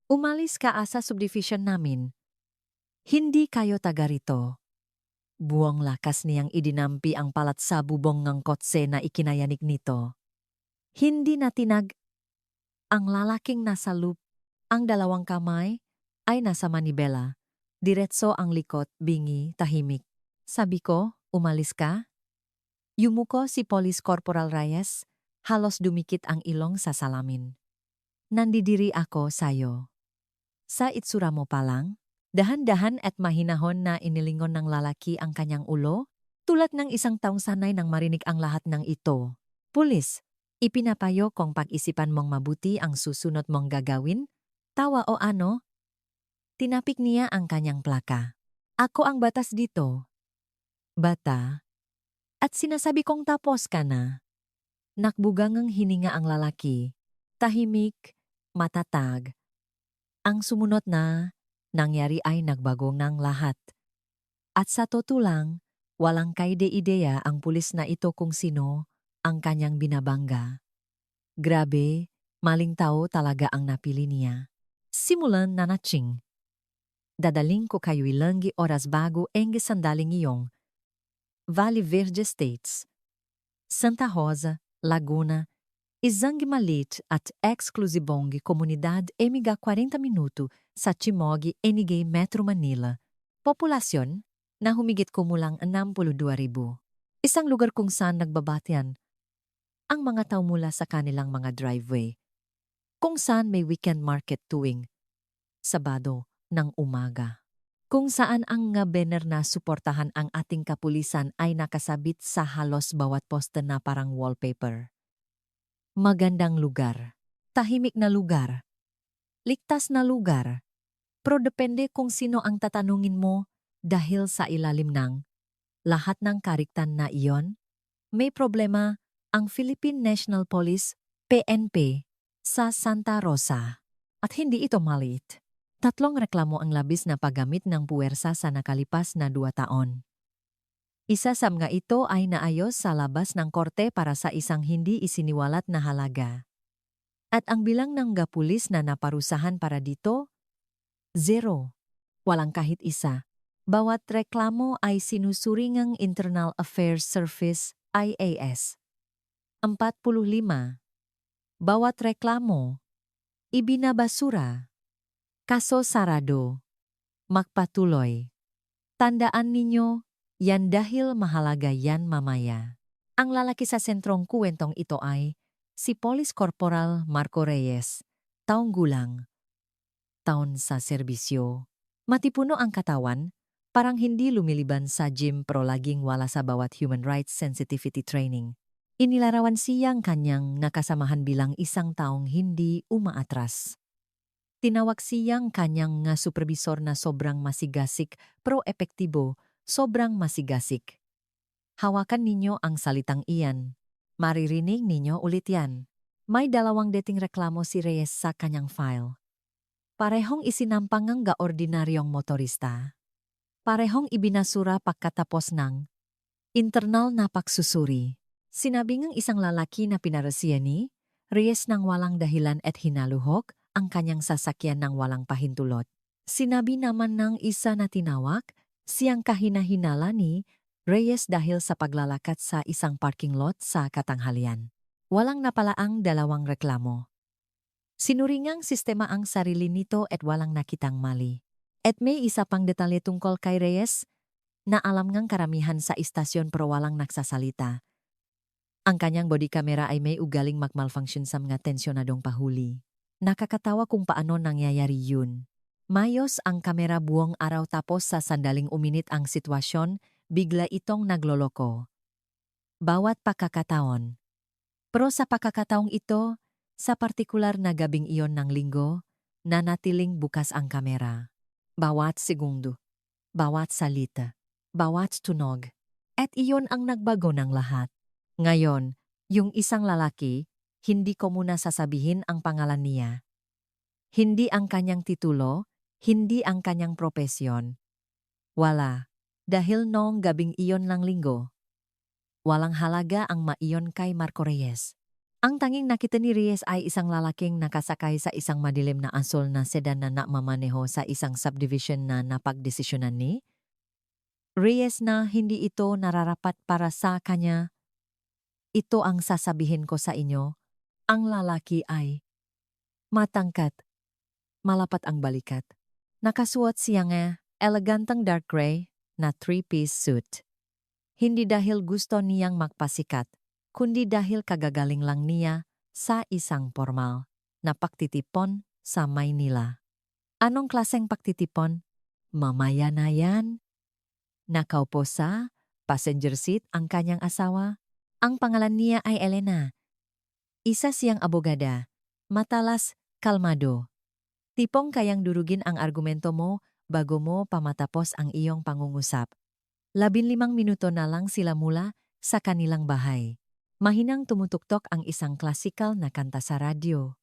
Umalis ka sa subdivision namin. Hindi kayo taga rito. Buong lakas niyang idinampi ang palat sa bubong ng kotse na ikinayanig nito. Hindi natinag ang lalaking nasa loop. Ang dalawang kamay ay nasa manibela. Diretso ang likod, bingi, tahimik. Sabi ko, umalis ka? Yumuko si Police Corporal Reyes, halos dumikit ang ilong sa salamin. Nandidiri ako sayo. Sa itsura mo pa lang, dahan-dahan at mahinahon na inilingon ng lalaki ang kanyang ulo, tulad ng isang taong sanay nang marinig ang lahat ng ito. Pulis, ipinapayo kong pag-isipan mong mabuti ang susunod mong gagawin? Tawa o ano? Tinapik niya ang kanyang plaka. Ako ang batas dito. Bata? At sinasabi kong tapos ka na. Nakbugangang hininga ang lalaki. Tahimik, matatag. Ang sumunod na nangyari ay nagbago ng lahat. At sa totoo lang, walang kaide-ideya ang pulis na ito kung sino ang kanyang binabangga. Grabe, maling tao talaga ang napili niya. Simulan na natching. Dadaling ko kayo ilangi oras bago engi sandaling iyong Valley Verde States, Santa Rosa, Laguna, isang malit at eksklusibong komunidad emiga 40 minuto sa Timog, Enigay, Metro Manila. Populasyon na humigit kumulang 62,000. Isang lugar kung saan nagbabatian ang mga tao mula sa kanilang mga driveway. Kung saan may weekend market tuwing Sabado ng umaga. Kung saan ang nga banner na suportahan ang ating kapulisan ay nakasabit sa halos bawat poste na parang wallpaper. Magandang lugar. Tahimik na lugar. Ligtas na lugar. Pero depende kung sino ang tatanungin mo dahil sa ilalim ng lahat ng kariktan na iyon, may problema ang Philippine National Police, PNP, sa Santa Rosa. At hindi ito maliit. 3 reklamo ang labis na paggamit ng puwersa sa nakalipas na 2 taon. Isa sa mga ito ay naayos sa labas ng korte para sa isang hindi isiniwalat na halaga. At ang bilang ng pulis na naparusahan para dito? 0. Walang kahit isa. Bawat reklamo ay sinusuri ng Internal Affairs Service, IAS. 45. Bawat reklamo, ibinabasura. Kaso sarado. Magpatuloy. Tandaan ninyo, yan dahil mahalaga yan mamaya. Ang lalaki sa sentrong kuwentong ito ay si Police Corporal Marco Reyes, taong gulang. Taon sa serbisyo. Matipuno ang katawan, parang hindi lumiliban sa gym pero laging wala sa bawat human rights sensitivity training. Inilarawan siyang kanyang nakasamahan bilang isang taong hindi umaatras. Tinawag siyang kanyang nga supervisor na sobrang masigasik pero epektibo, sobrang masigasik. Hawakan ninyo ang salitang iyan. Maririnig ninyo ulit yan. May 2 dating reklamo si Reyes sa kanyang file. Parehong isinampang ng ordinaryong motorista. Parehong ibinasura pagkatapos ng internal na pagsusuri. Sinabi ng isang lalaki na pinarasiya ni Reyes nang walang dahilan at hinaluhok ang kanyang sasakyan ng walang pahintulot. Sinabi naman ng isa na tinawag, siyang kahinahinala ni Reyes dahil sa paglalakad sa isang parking lot sa katanghalian. Walang napalaang 2 reklamo. Sinuringang sistema ang sarili nito at walang nakitang mali. At may isa pang detalye tungkol kay Reyes na alam ngang karamihan sa istasyon pero walang nagsasalita. Ang kanyang body camera ay may ugaling malfunction sa mga tensyonadong pahuli. Nakakatawa kung paano nangyayari yun. Mayos ang kamera buong araw tapos sa sandaling uminit ang sitwasyon, bigla itong nagloloko. Bawat pagkakataon. Pero sa pagkakataong ito, sa partikular na gabing iyon ng linggo, nanatiling bukas ang kamera. Bawat segundo, bawat salita, bawat tunog. At iyon ang nagbago ng lahat. Ngayon, yung isang lalaki, hindi ko muna sasabihin ang pangalan niya. Hindi ang kanyang titulo, hindi ang kanyang propesyon. Wala, dahil noong gabing iyon ng linggo. Walang halaga ang maiyon kay Marco Reyes. Ang tanging nakita ni Reyes ay isang lalaking nakasakay sa isang madilim na asul na sedan na namamaneho sa isang subdivision na napagdesisyonan ni Reyes na hindi ito nararapat para sa kanya. Ito ang sasabihin ko sa inyo, ang lalaki ay matangkat, malapat ang balikat. Nakasuot siya nga elegantang dark gray na three-piece suit. Hindi dahil gusto niyang magpasikat, kundi dahil kagagaling lang niya sa isang formal na pagtitipon sa Maynila. Anong klaseng pagtitipon? Mamaya na yan. Nakaupo sa passenger seat ang kanyang asawa. Ang pangalan niya ay Elena. Isa siyang abogada, matalas, kalmado. Tipong kayang durugin ang argumento mo bago mo pamatapos ang iyong pangungusap. 15 minuto na lang sila mula sa kanilang bahay. Mahinang tumutuktok ang isang klasikal na kanta sa radyo.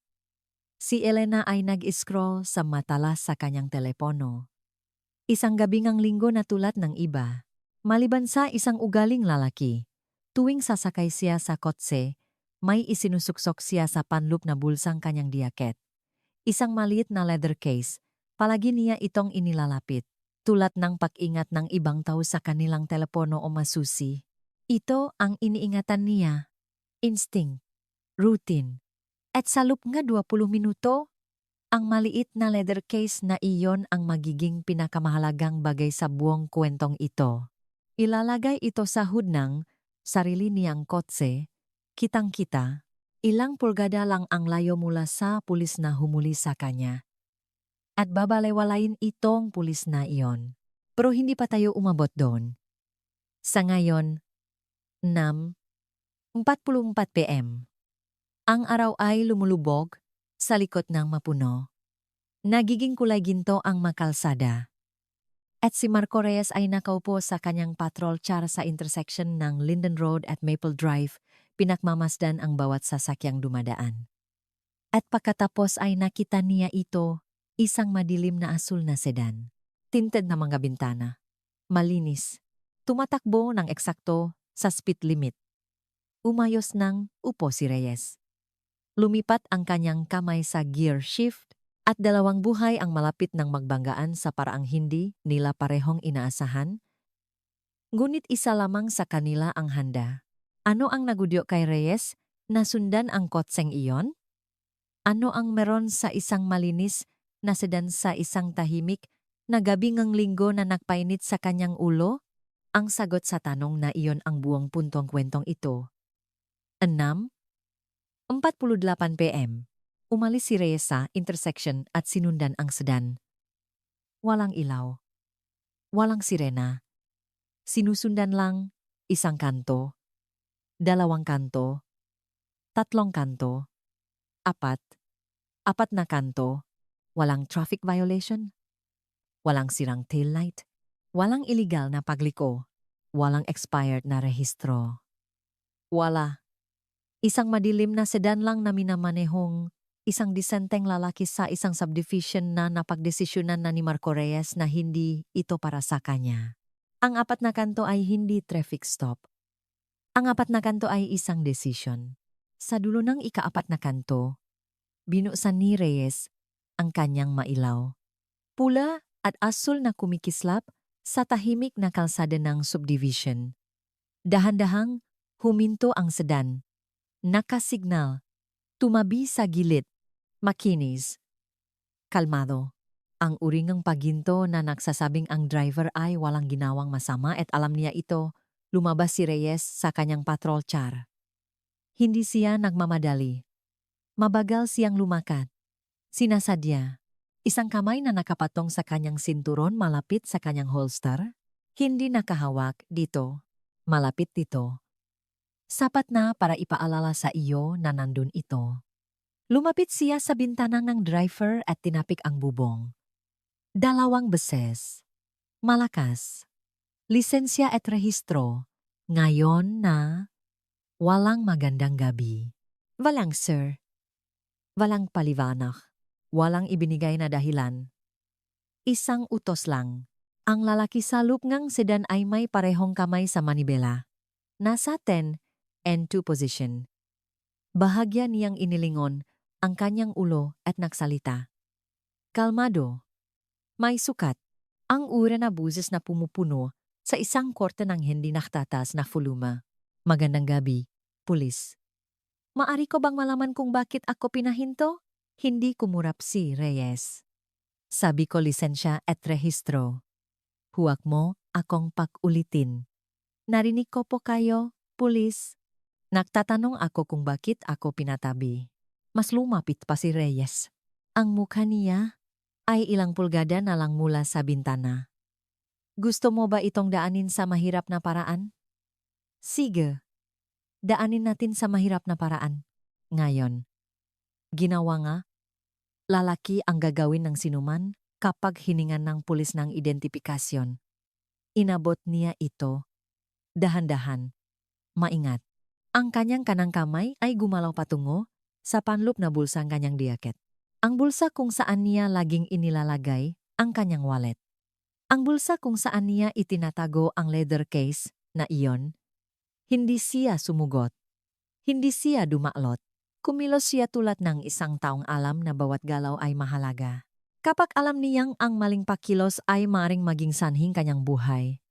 Si Elena ay nag-scroll sa matalas sa kanyang telepono. Isang gabing ang linggo na tulad ng iba. Maliban sa isang ugaling lalaki. Tuwing sasakay siya sa kotse, may isinusuksok siya sa panloop na bulsang kanyang diaket. Isang maliit na leather case, palagi niya itong inilalapit. Tulad ng pag-ingat ng ibang tao sa kanilang telepono o masusi. Ito ang iniingatan niya. Instinct, routine. At sa loop nga 20 minuto, ang maliit na leather case na iyon ang magiging pinakamahalagang bagay sa buong kwentong ito. Ilalagay ito sa hood ng sarili niyang kotse, kitang-kita, ilang pulgada lang ang layo mula sa pulis na humuli sa kanya. At babalewalain itong pulis na iyon. Pero hindi pa tayo umabot doon. Sa ngayon, 6:44 p.m. Ang araw ay lumulubog sa likod ng mapuno. Nagiging kulay ginto ang makalsada. At si Marco Reyes ay nakaupo sa kanyang patrol car sa intersection ng Linden Road at Maple Drive, pinakmamasdan ang bawat sasakyang dumadaan. At pagkatapos ay nakita niya ito, isang madilim na asul na sedan. Tinted na mga bintana. Malinis. Tumatakbo ng eksakto sa speed limit. Umayos ng upo si Reyes. Lumipat ang kanyang kamay sa gear shift at dalawang buhay ang malapit ng magbanggaan sa paraang hindi nila parehong inaasahan. Ngunit isa lamang sa kanila ang handa. Ano ang nagudyo kay Reyes na sundan ang kotseng iyon? Ano ang meron sa isang malinis na sedan sa isang tahimik na gabing ang linggo na nagpainit sa kanyang ulo? Ang sagot sa tanong na iyon ang buong puntong kwentong ito. 6:48 p.m. Umalis si Reyes sa intersection at sinundan ang sedan. Walang ilaw. Walang sirena. Sinusundan lang isang kanto, dalawang kanto, tatlong kanto, apat na kanto. Walang traffic violation. Walang sirang taillight. Walang illegal na pagliko. Walang expired na rehistro. Wala. Isang madilim na sedan lang na minamanehong isang disenteng lalaki sa isang subdivision na napagdesisyonan na ni Marco Reyes na hindi ito para sa kanya. Ang apat na kanto ay hindi traffic stop. Ang apat na kanto ay isang decision. Sa dulo ng ika-4 na kanto, binuksan ni Reyes ang kanyang mailaw. Pula at asul na kumikislap sa tahimik na kalsada ng subdivision. Dahan-dahang huminto ang sedan. Nakasignal. Tumabi sa gilid. Makinis. Kalmado. Ang uringang paginto na nagsasabing ang driver ay walang ginawang masama at alam niya ito, lumabas si Reyes sa kanyang patrol car. Hindi siya nagmamadali. Mabagal siyang lumakad. Sinasadya. Isang kamay na nakapatong sa kanyang sinturon malapit sa kanyang holster. Hindi nakahawak dito. Malapit dito. Sapat na para ipaalala sa iyo na nandun ito. Lumapit siya sa bintana ng driver at tinapik ang bubong. 2 beses. Malakas. Lisensya at rehistro. Ngayon na walang magandang gabi. Walang sir. Walang paliwanag. Walang ibinigay na dahilan. Isang utos lang. Ang lalaki sa loob ng sedan ay may parehong kamay sa manibela. Nasa 10 and 2 position. Bahagya niyang inilingon ang kanyang ulo at nagsalita. Kalmado. May sukat. Ang ura na buses na pumupuno sa isang korte ng hindi naktatas na volume. Magandang gabi, pulis. Maari ko bang malaman kung bakit ako pinahinto? Hindi kumurap si Reyes. Sabi ko lisensya at rehistro. Huwag mo akong pakulitin. Narinig ko po kayo, pulis. Nagtatanong ako kung bakit ako pinatabi. Mas lumapit pa si Reyes. Ang mukha niya ay ilang pulgada na lang mula sa bintana. Gusto mo ba itong daanin sa mahirap na paraan? Sige, daanin natin sa mahirap na paraan. Ngayon, ginawa nga, lalaki ang gagawin ng sinuman kapag hiningan ng pulis ng identifikasyon. Inabot niya ito. Dahan-dahan. Maingat. Ang kanyang kanang kamay ay gumalaw patungo sa panloob na bulsang kanyang diaket. Ang bulsa kung saan niya laging inilalagay ang kanyang wallet. Ang bulsa kung saan niya itinatago ang leather case na iyon. Hindi siya sumugot. Hindi siya dumaklot. Kumilos siya tulad ng isang taong alam na bawat galaw ay mahalaga. Kapag alam niyang ang maling pakilos ay maring maging sanhing kanyang buhay.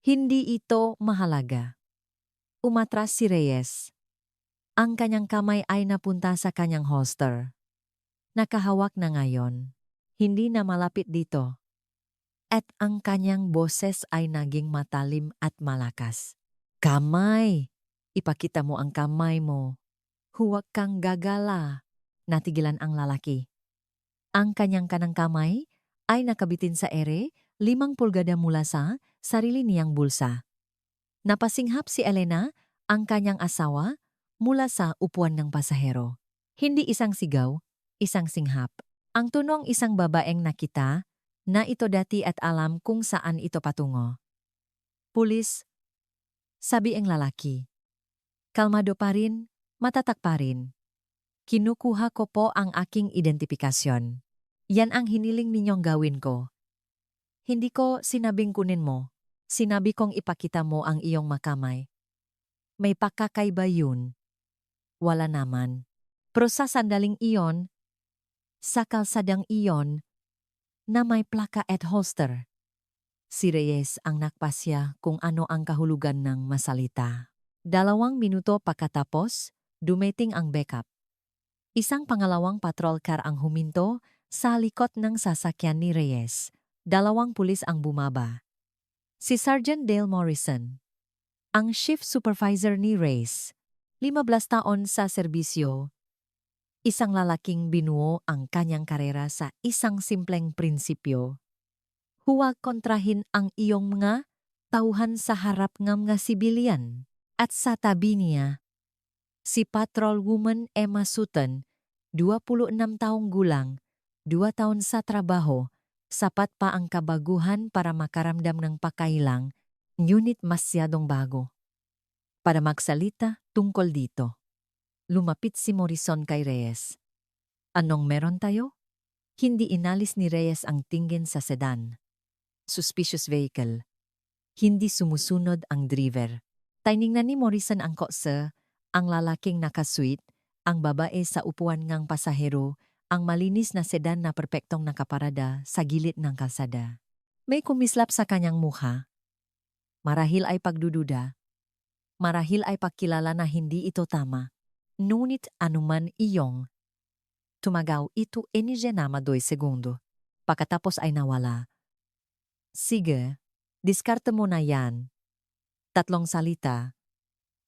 Hindi ito mahalaga. Umatras si Reyes. Ang kanyang kamay ay napunta sa kanyang holster. Nakahawak na ngayon. Hindi na malapit dito. At ang kanyang boses ay naging matalim at malakas. Kamay! Ipakita mo ang kamay mo. Huwag kang gagala. Natigilan ang lalaki. Ang kanyang kanang kamay ay nakabitin sa ere 5 pulgada mula sa sarili niyang bulsa. Napasinghap si Elena, ang kanyang asawa, mula sa upuan ng pasahero. Hindi isang sigaw, isang singhap. Ang tunong isang babaeng nakita na ito dati at alam kung saan ito patungo. Pulis, sabi ang lalaki. Kalmado pa rin, matatak pa rin. Kinukuha ko po ang aking identifikasyon. Yan ang hiniling ninyong gawin ko. Hindi ko sinabing kunin mo. Sinabi kong ipakita mo ang iyong makamay. May pakakaiba yun. Wala naman. Pero sa sandaling iyon, sa kalsadang iyon, na may plaka at holster. Si Reyes ang nakpasya kung ano ang kahulugan ng masalita. 2 minuto pagkatapos, dumating ang backup. Isang pangalawang patrol car ang huminto sa likod ng sasakyan ni Reyes. 2 pulis ang bumaba. Si Sergeant Dale Morrison, ang shift supervisor ni Reyes, 15 taon sa serbisyo. Isang lalaking binuo ang kanyang karera sa isang simpleng prinsipyo. Huwag kontrahin ang iyong mga tauhan sa harap ng mga sibilyan. At sa tabi niya, si Patrol Woman Emma Sutton, 26 taong gulang, 2 taon sa trabaho, sapat pa ang kabaguhan para makaramdam ng pakailang, ngunit masyadong bago. Para magsalita tungkol dito. Lumapit si Morrison kay Reyes. Anong meron tayo? Hindi inalis ni Reyes ang tingin sa sedan. Suspicious vehicle. Hindi sumusunod ang driver. Tiningnan ni Morrison ang kotse, ang lalaking nakasuit, ang babae sa upuan ng pasahero, ang malinis na sedan na perpektong nakaparada sa gilid ng kalsada. May kumislap sa kanyang mukha. Marahil ay pagdududa. Marahil ay pagkilala na hindi ito tama. Ngunit anuman iyong. Tumagaw ito enigenama 2 segundo. Pagkatapos ay nawala. Sige, diskarte mo na yan. 3 salita.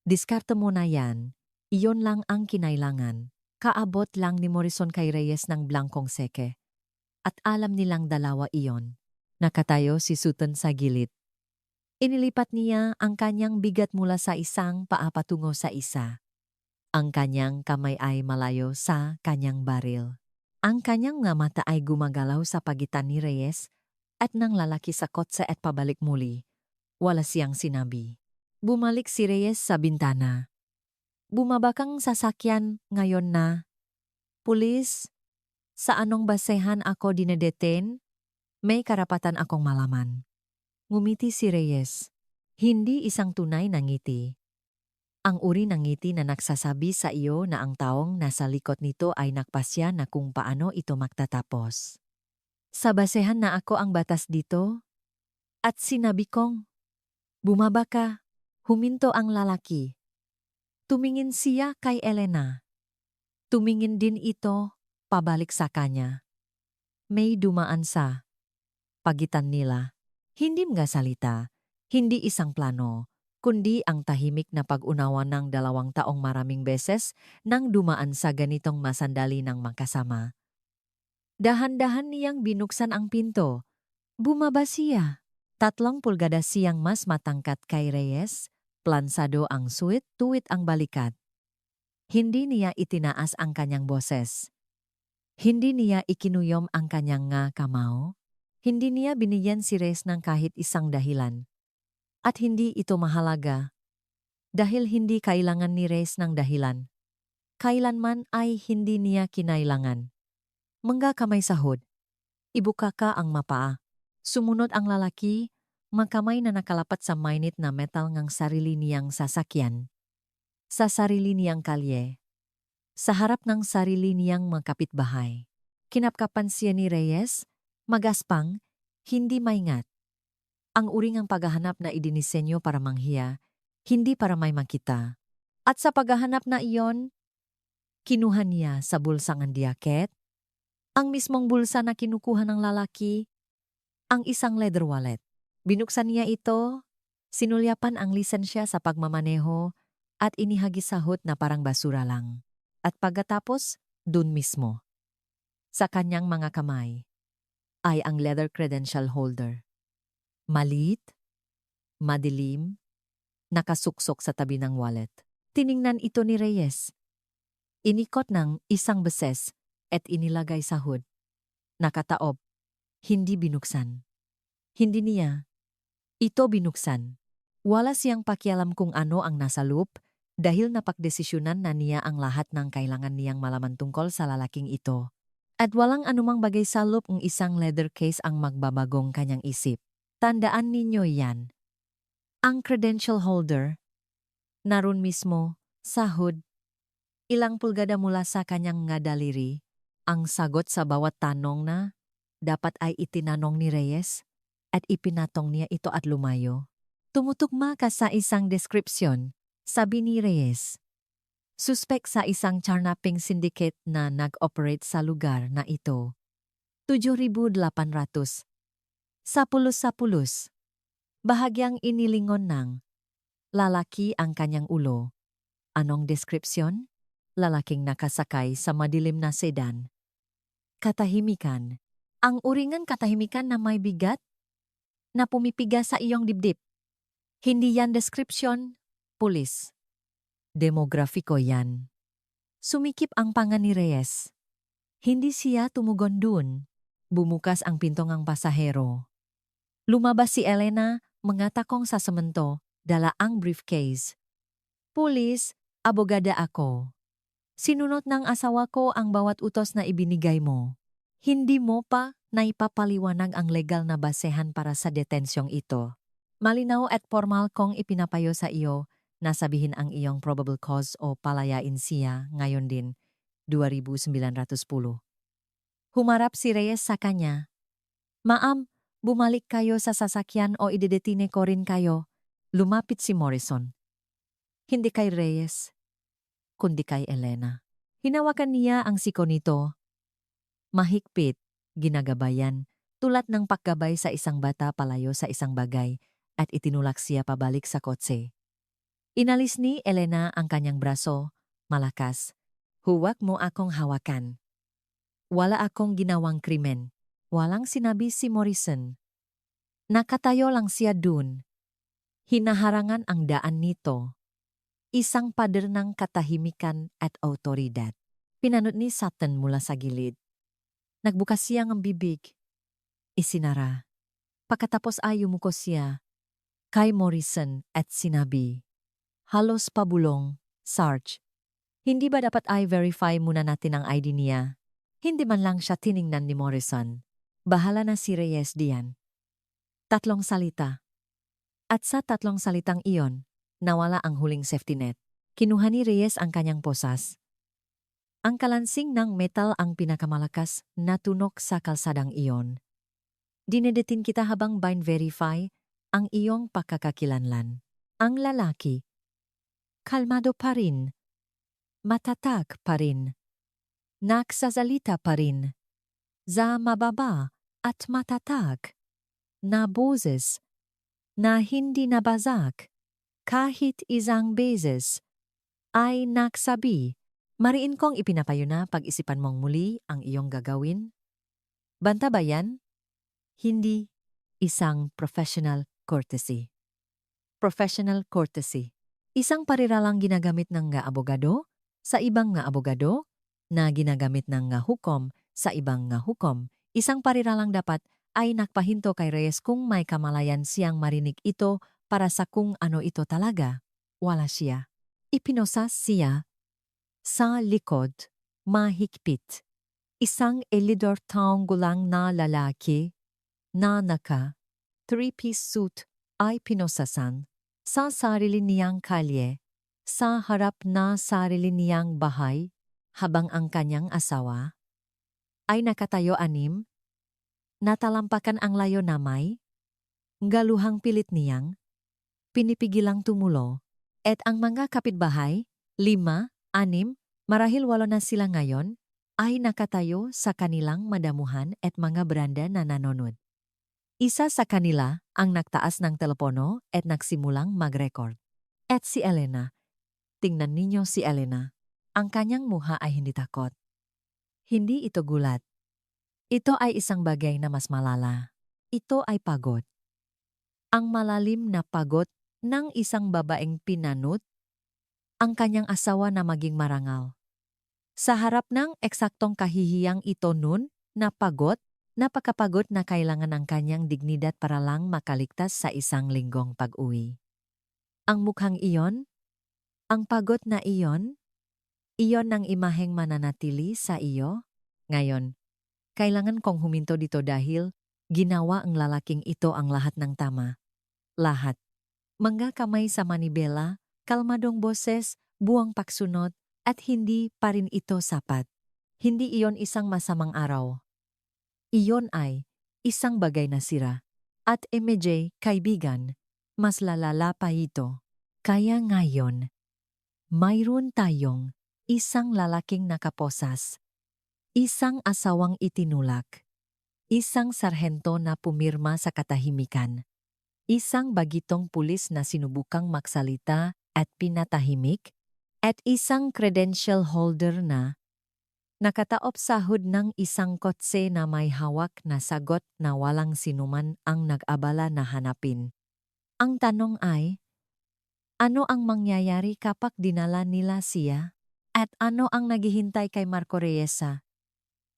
Diskarte mo na yan. Iyon lang ang kinailangan. Kaabot lang ni Morrison kay Reyes ng blankong seke. At alam nilang dalawa iyon. Nakatayo si Sutton sa gilid. Inilipat niya ang kanyang bigat mula sa isang paa patungo sa isa. Ang kanyang kamay ay malayo sa kanyang baril. Ang kanyang mga mata ay gumagalaw sa pagitan ni Reyes at ng lalaki sa kotse at pabalik muli. Wala siyang sinabi. Bumalik si Reyes sa bintana. Bumaba kang sasakyan ngayon na. Pulis, sa anong basehan ako dinedetain? May karapatan akong malaman. Ngumiti si Reyes. Hindi isang tunay na ngiti. Ang uri ng ngiti na nagsasabi sa iyo na ang taong nasa likod nito ay nagpasya na kung paano ito magtatapos. Sa basehan na ako ang batas dito, at sinabi kong, bumaba ka, huminto ang lalaki. Tumingin siya kay Elena. Tumingin din ito, pabalik sa kanya. May dumaan sa pagitan nila. Hindi mga salita, hindi isang plano, kundi ang tahimik na pag-unawa ng dalawang taong maraming beses nang dumaan sa ganitong masandali ng magkasama. Dahan-dahan niyang binuksan ang pinto. Bumaba siya. 3 pulgada siyang mas matangkat kay Reyes, plansado ang suwit, tuwit ang balikat. Hindi niya itinaas ang kanyang boses. Hindi niya ikinuyom ang kanyang nga kamao. Hindi niya binigyan si Reyes ng kahit isang dahilan. At hindi ito mahalaga. Dahil hindi kailangan ni Reyes ng dahilan. Kailanman ay hindi niya kinailangan. Mangga kamay sahod. Ibuka ka ang mapaa. Sumunod ang lalaki, makamay na nakalapat sa mainit na metal ng sarili niyang sasakyan. Sa sarili niyang kalye. Sa harap ng sarili niyang mga kapitbahay. Kinapkapan siya ni Reyes, magaspang, hindi maingat. Ang uring ang paghahanap na idinisenyo para manghiya, hindi para may makita. At sa paghahanap na iyon, kinuha niya sa bulsang ang diaket, ang mismong bulsa na kinukuha ng lalaki, ang isang leather wallet. Binuksan niya ito, sinulyapan ang lisensya sa pagmamaneho at inihagisahot na parang basura lang. At pagkatapos, dun mismo, sa kanyang mga kamay, ay ang leather credential holder. Maliit, madilim, nakasuksok sa tabi ng wallet. Tiningnan ito ni Reyes. Inikot ng isang beses at inilagay sa hood. Nakataob, hindi binuksan. Hindi niya. Ito binuksan. Wala siyang pakialam kung ano ang nasa loob dahil napagdesisyonan na niya ang lahat ng kailangan niyang malaman tungkol sa lalaking ito. At walang anumang bagay sa loob ng isang leather case ang magbabagong kanyang isip. Tandaan ninyo yan. Ang credential holder, naroon mismo, sa hood. Ilang pulgada mula sa kanyang nga daliri, ang sagot sa bawat tanong na dapat ay itinanong ni Reyes at ipinatong niya ito at lumayo. Tumutugma ka sa isang deskripsyon, sabi ni Reyes. Suspek sa isang charnaping syndicate na nag-operate sa lugar na ito. 7,800. Sapulos-sapulos. Bahagyang inilingon ng lalaki ang kanyang ulo. Anong deskripsyon? Lalaking nakasakay sa madilim na sedan. Katahimikan. Ang uringan katahimikan na may bigat na pumipiga sa iyong dibdib. Hindi yan deskripsyon, pulis. Demografiko yan. Sumikip ang panga ni Reyes. Hindi siya tumugon dun. Bumukas ang pinto ng pasahero. Lumabas si Elena, mangatakong sa semento, dala ang briefcase. Pulis, abogada ako. Sinunod ng asawa ko ang bawat utos na ibinigay mo. Hindi mo pa naipapaliwanag ang legal na basehan para sa detensyong ito. Malinaw at formal kong ipinapayo sa iyo na sabihin ang iyong probable cause o palayain siya ngayon din, 2,910. Humarap si Reyes sa kanya. Ma'am, bumalik kayo sa sasakyan o idedetine ko rin kayo. Lumapit si Morrison. Hindi kay Reyes, kundi kay Elena. Hinawakan niya ang siko nito. Mahigpit, ginagabayan, tulad ng paggabay sa isang bata palayo sa isang bagay at itinulak siya pabalik sa kotse. Inalis ni Elena ang kanyang braso, malakas. Huwag mo akong hawakan. Wala akong ginawang krimen. Walang sinabi si Morrison. Nakatayo lang siya dun. Hinaharangan ang daan nito. Isang pader ng katahimikan at autoridad. Pinanot ni Sutton mula sa gilid. Nagbukas siya ng bibig. Isinara. Pagkatapos ay yumuko siya kay Morrison at sinabi, halos pabulong, Sarge. Hindi ba dapat i-verify muna natin ang ID niya? Hindi man lang siya tiningnan ni Morrison. Bahala na si Reyes diyan. 3 salita. At sa 3 salitang iyon, nawala ang huling safety net. Kinuha ni Reyes ang kanyang posas. Ang kalansing ng metal ang pinakamalakas na tunog sa kalsadang iyon. Dinedetin kita habang verify ang iyong pagkakakilanlan. Ang lalaki, kalmado pa rin, matatag pa rin, nagsasalita pa rin, za mababa at matatag, na boses, na hindi nabazag, kahit isang beses, ay nagsabi, mariin kong ipinapayo na pag-isipan mong muli ang iyong gagawin. Banta ba yan? Hindi isang professional courtesy. Professional courtesy. Isang pariralang ginagamit ng nga abogado sa ibang nga abogado na ginagamit ng nga hukom sa ibang nga hukom. Isang pariralang dapat ay nakpahinto kay Reyes kung may kamalayan siyang marinig ito para sa kung ano ito talaga. Wala siya. Ipinosas siya sa likod, mahigpit. Isang elidor taong gulang na lalaki na naka three-piece suit ay pinosasan sa sarili niyang kalye, sa harap na sarili niyang bahay, habang ang kanyang asawa ay nakatayo anim, natalampakan ang layo na may, galuhang pilit niyang, pinipigilang tumulo, at ang mga kapitbahay, 5, 6, marahil 8 na sila ngayon, ay nakatayo sa kanilang madamuhan at mga beranda na nanonood. Isa sa kanila ang nagtaas ng telepono at nagsimulang mag-record. At si Elena. Tingnan ninyo si Elena. Ang kanyang muha ay hindi takot. Hindi ito gulat. Ito ay isang bagay na mas malala. Ito ay pagod. Ang malalim na pagod ng isang babaeng pinanut ang kanyang asawa na maging marangal. Sa harap ng eksaktong kahihiyang ito nun na pagod, napakapagod na kailangan ang kanyang dignidad para lang makaligtas sa isang linggong pag-uwi. Ang mukhang iyon, ang pagod na iyon ang imaheng mananatili sa iyo. Ngayon, kailangan kong huminto dito dahil ginawa ang lalaking ito ang lahat ng tama. Lahat. Mga kamay sa manibela, kalmadong boses, buwang pagsunod, at hindi pa rin ito sapat. Hindi iyon isang masamang araw. Iyon ay isang bagay na sira. At MJ, kaibigan, mas lalala pa ito. Kaya ngayon, mayroon tayong isang lalaking nakaposas, isang asawang itinulak, isang sarhento na pumirma sa katahimikan, isang bagitong pulis na sinubukang magsalita at pinatahimik, at isang credential holder na nakataop sa hood ng isang kotse na may hawak na sagot na walang sinuman ang nag-abala na hanapin. Ang tanong ay, ano ang mangyayari kapag dinala nila siya? At ano ang naghihintay kay Marco Reyes sa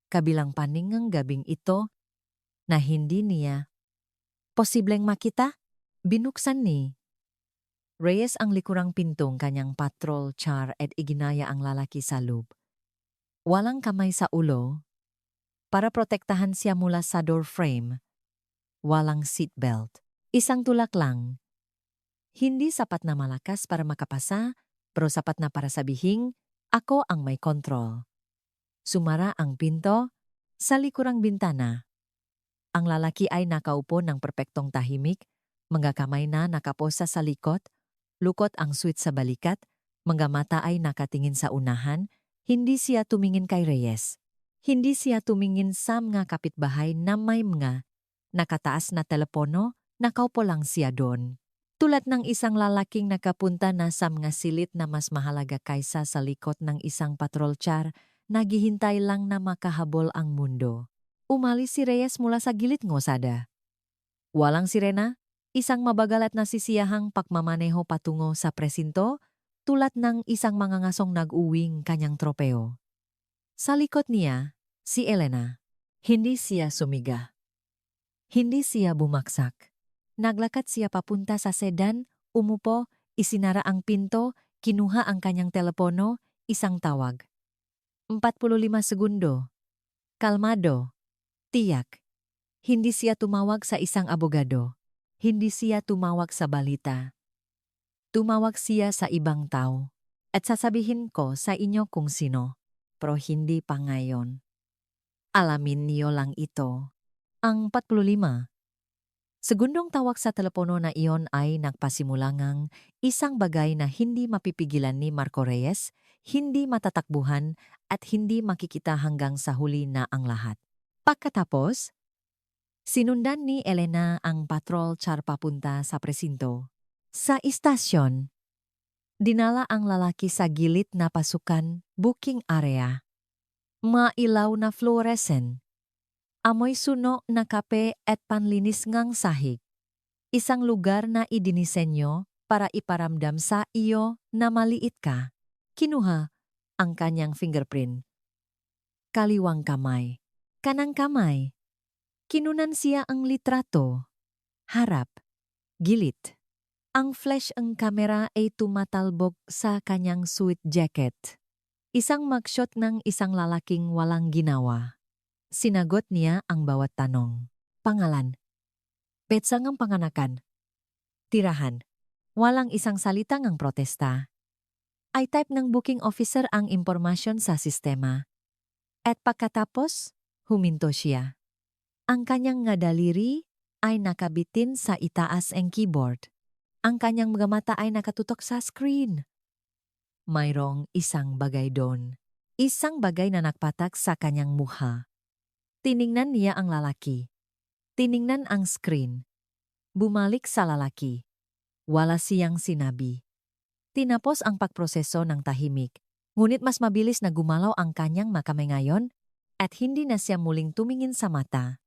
kabilang panig ng gabing ito na hindi niya posibleng makita? Binuksan ni Reyes ang likurang pintong kanyang patrol char at iginaya ang lalaki sa loob. Walang kamay sa ulo para protektahan siya mula sa door frame. Walang seatbelt. Isang tulak lang. Hindi sapat na malakas para makapasa, pero sapat na para sabihing, ako ang may kontrol. Sumara ang pinto sa likurang bintana. Ang lalaki ay nakaupo ng perpektong tahimik, mga kamay na nakaposa sa likod, lukot ang suit sa balikat, mga mata ay nakatingin sa unahan, hindi siya tumingin kay Reyes. Hindi siya tumingin sa mga kapitbahay na may mga nakataas na telepono, nakaupo lang siya doon. Tulad ng isang lalaking nakapunta na sa mga silid na mas mahalaga kaysa sa likod ng isang patrol char, naghihintay lang na makahabol ang mundo. Umalis si Reyes mula sa gilid ngosada. Walang sirena, isang mabagal at nasisiyahang pagmamaneho patungo sa presinto, tulad ng isang mangangasong nag-uwing kanyang tropeo. Sa likod niya, si Elena. Hindi siya sumiga. Hindi siya bumaksak. Naglakad siya papunta sa sedan, umupo, isinara ang pinto, kinuha ang kanyang telepono, isang tawag. 45 segundo. Kalmado. Tiyak. Hindi siya tumawag sa isang abogado. Hindi siya tumawag sa balita. Tumawag siya sa ibang tao. At sasabihin ko sa inyo kung sino, pero hindi pa ngayon. Alamin niyo lang ito. Ang 45. Segundong tawag sa telepono na iyon ay nagpasimulangang isang bagay na hindi mapipigilan ni Marco Reyes, hindi matatakbuhan at hindi makikita hanggang sa huli na ang lahat. Pagkatapos, sinundan ni Elena ang patrol char papunta sa presinto. Sa istasyon, dinala ang lalaki sa gilid na pasukan, booking area. Mailaw na fluorescent. Amoy suno na kape at panlinis ngang sahig. Isang lugar na idinisenyo para iparamdam sa iyo na maliit ka. Kinuha ang kanyang fingerprint. Kaliwang kamay. Kanang kamay. Kinunan siya ang litrato. Harap. Gilid. Ang flash ang kamera ay tumatalbog sa kanyang suit jacket. Isang mugshot ng isang lalaking walang ginawa. Sinagot niya ang bawat tanong. Pangalan. Petsa ngang panganakan. Tirahan. Walang isang salita ngang protesta. Ay type ng booking officer ang impormasyon sa sistema. At pagkatapos, huminto siya. Ang kanyang nga daliri ay nakabitin sa itaas ang keyboard. Ang kanyang mga mata ay nakatutok sa screen. Mayroong isang bagay doon. Isang bagay na nakpatak sa kanyang mukha. Tiningnan niya ang lalaki. Tiningnan ang screen. Bumalik sa lalaki. Wala siyang sinabi. Tinapos ang pagproseso ng tahimik. Ngunit mas mabilis na gumalaw ang kanyang makamay ngayon at hindi na siya muling tumingin sa mata.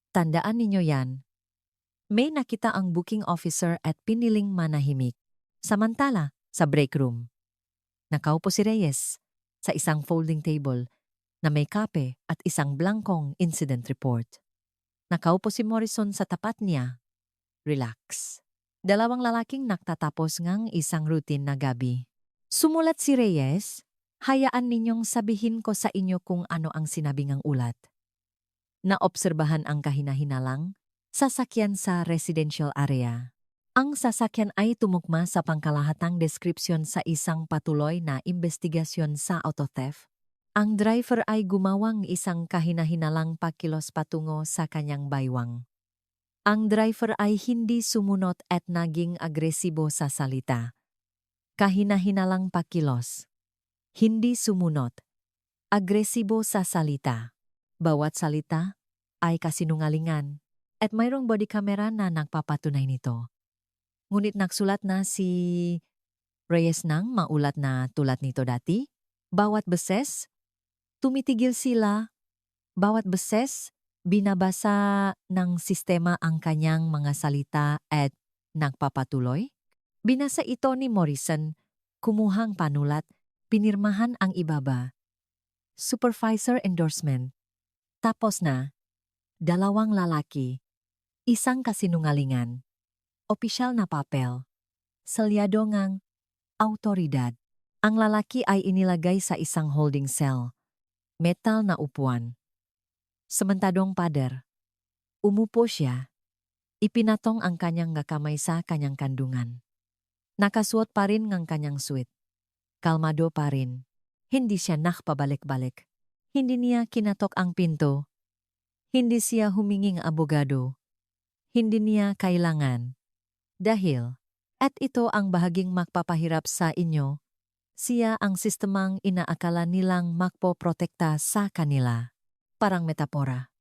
Tandaan ninyo yan. May nakita ang booking officer at piniling manahimik. Samantala, sa break room. Nakaupo si Reyes sa isang folding table na may kape at isang blankong incident report. Nakaupo si Morrison sa tapat niya. Relax. Dalawang lalaking nagtatapos ngang isang routine na gabi. Sumulat si Reyes, hayaan ninyong sabihin ko sa inyo kung ano ang sinabi ngang ulat. Naobserbahan ang kahinahinalang sasakyan sa residential area. Ang sasakyan ay tumugma sa pangkalahatang deskripsyon sa isang patuloy na investigasyon sa auto theft. Ang driver ay gumawang isang kahinahinalang pagkilos patungo sa kanyang baywang. Ang driver ay hindi sumunod at naging agresibo sa salita. Kahinahinalang pagkilos. Hindi sumunod. Agresibo sa salita. Bawat salita ay kasinungalingan at mayroong body camera na nagpapatunay nito. Ngunit nagsulat na si Reyes nang maulat na tulad nito dati. Bawat beses, tumitigil sila. Bawat beses, binabasa ng sistema ang kanyang mga salita at nagpapatuloy. Binasa ito ni Morrison, kumuhang panulat, pinirmahan ang ibaba. Supervisor endorsement. Tapos na, dalawang lalaki, isang kasinungalingan. Opisyal na papel. Selyado ngang autoridad. Ang lalaki ay inilagay sa isang holding cell. Metal na upuan. Samantadong pader. Umupo siya. Ipinatong ang kanyang kamay sa kanyang kandungan. Nakasuot pa rin ng kanyang suit. Kalmado pa rin. Hindi siya nakpabalik-balik. Hindi niya kinatok ang pinto. Hindi siya huminging abogado. Hindi niya kailangan. Dahil, at ito ang bahaging magpapahirap sa inyo, siya ang sistemang inaakala nilang magpoprotekta sa kanila. Parang metapora.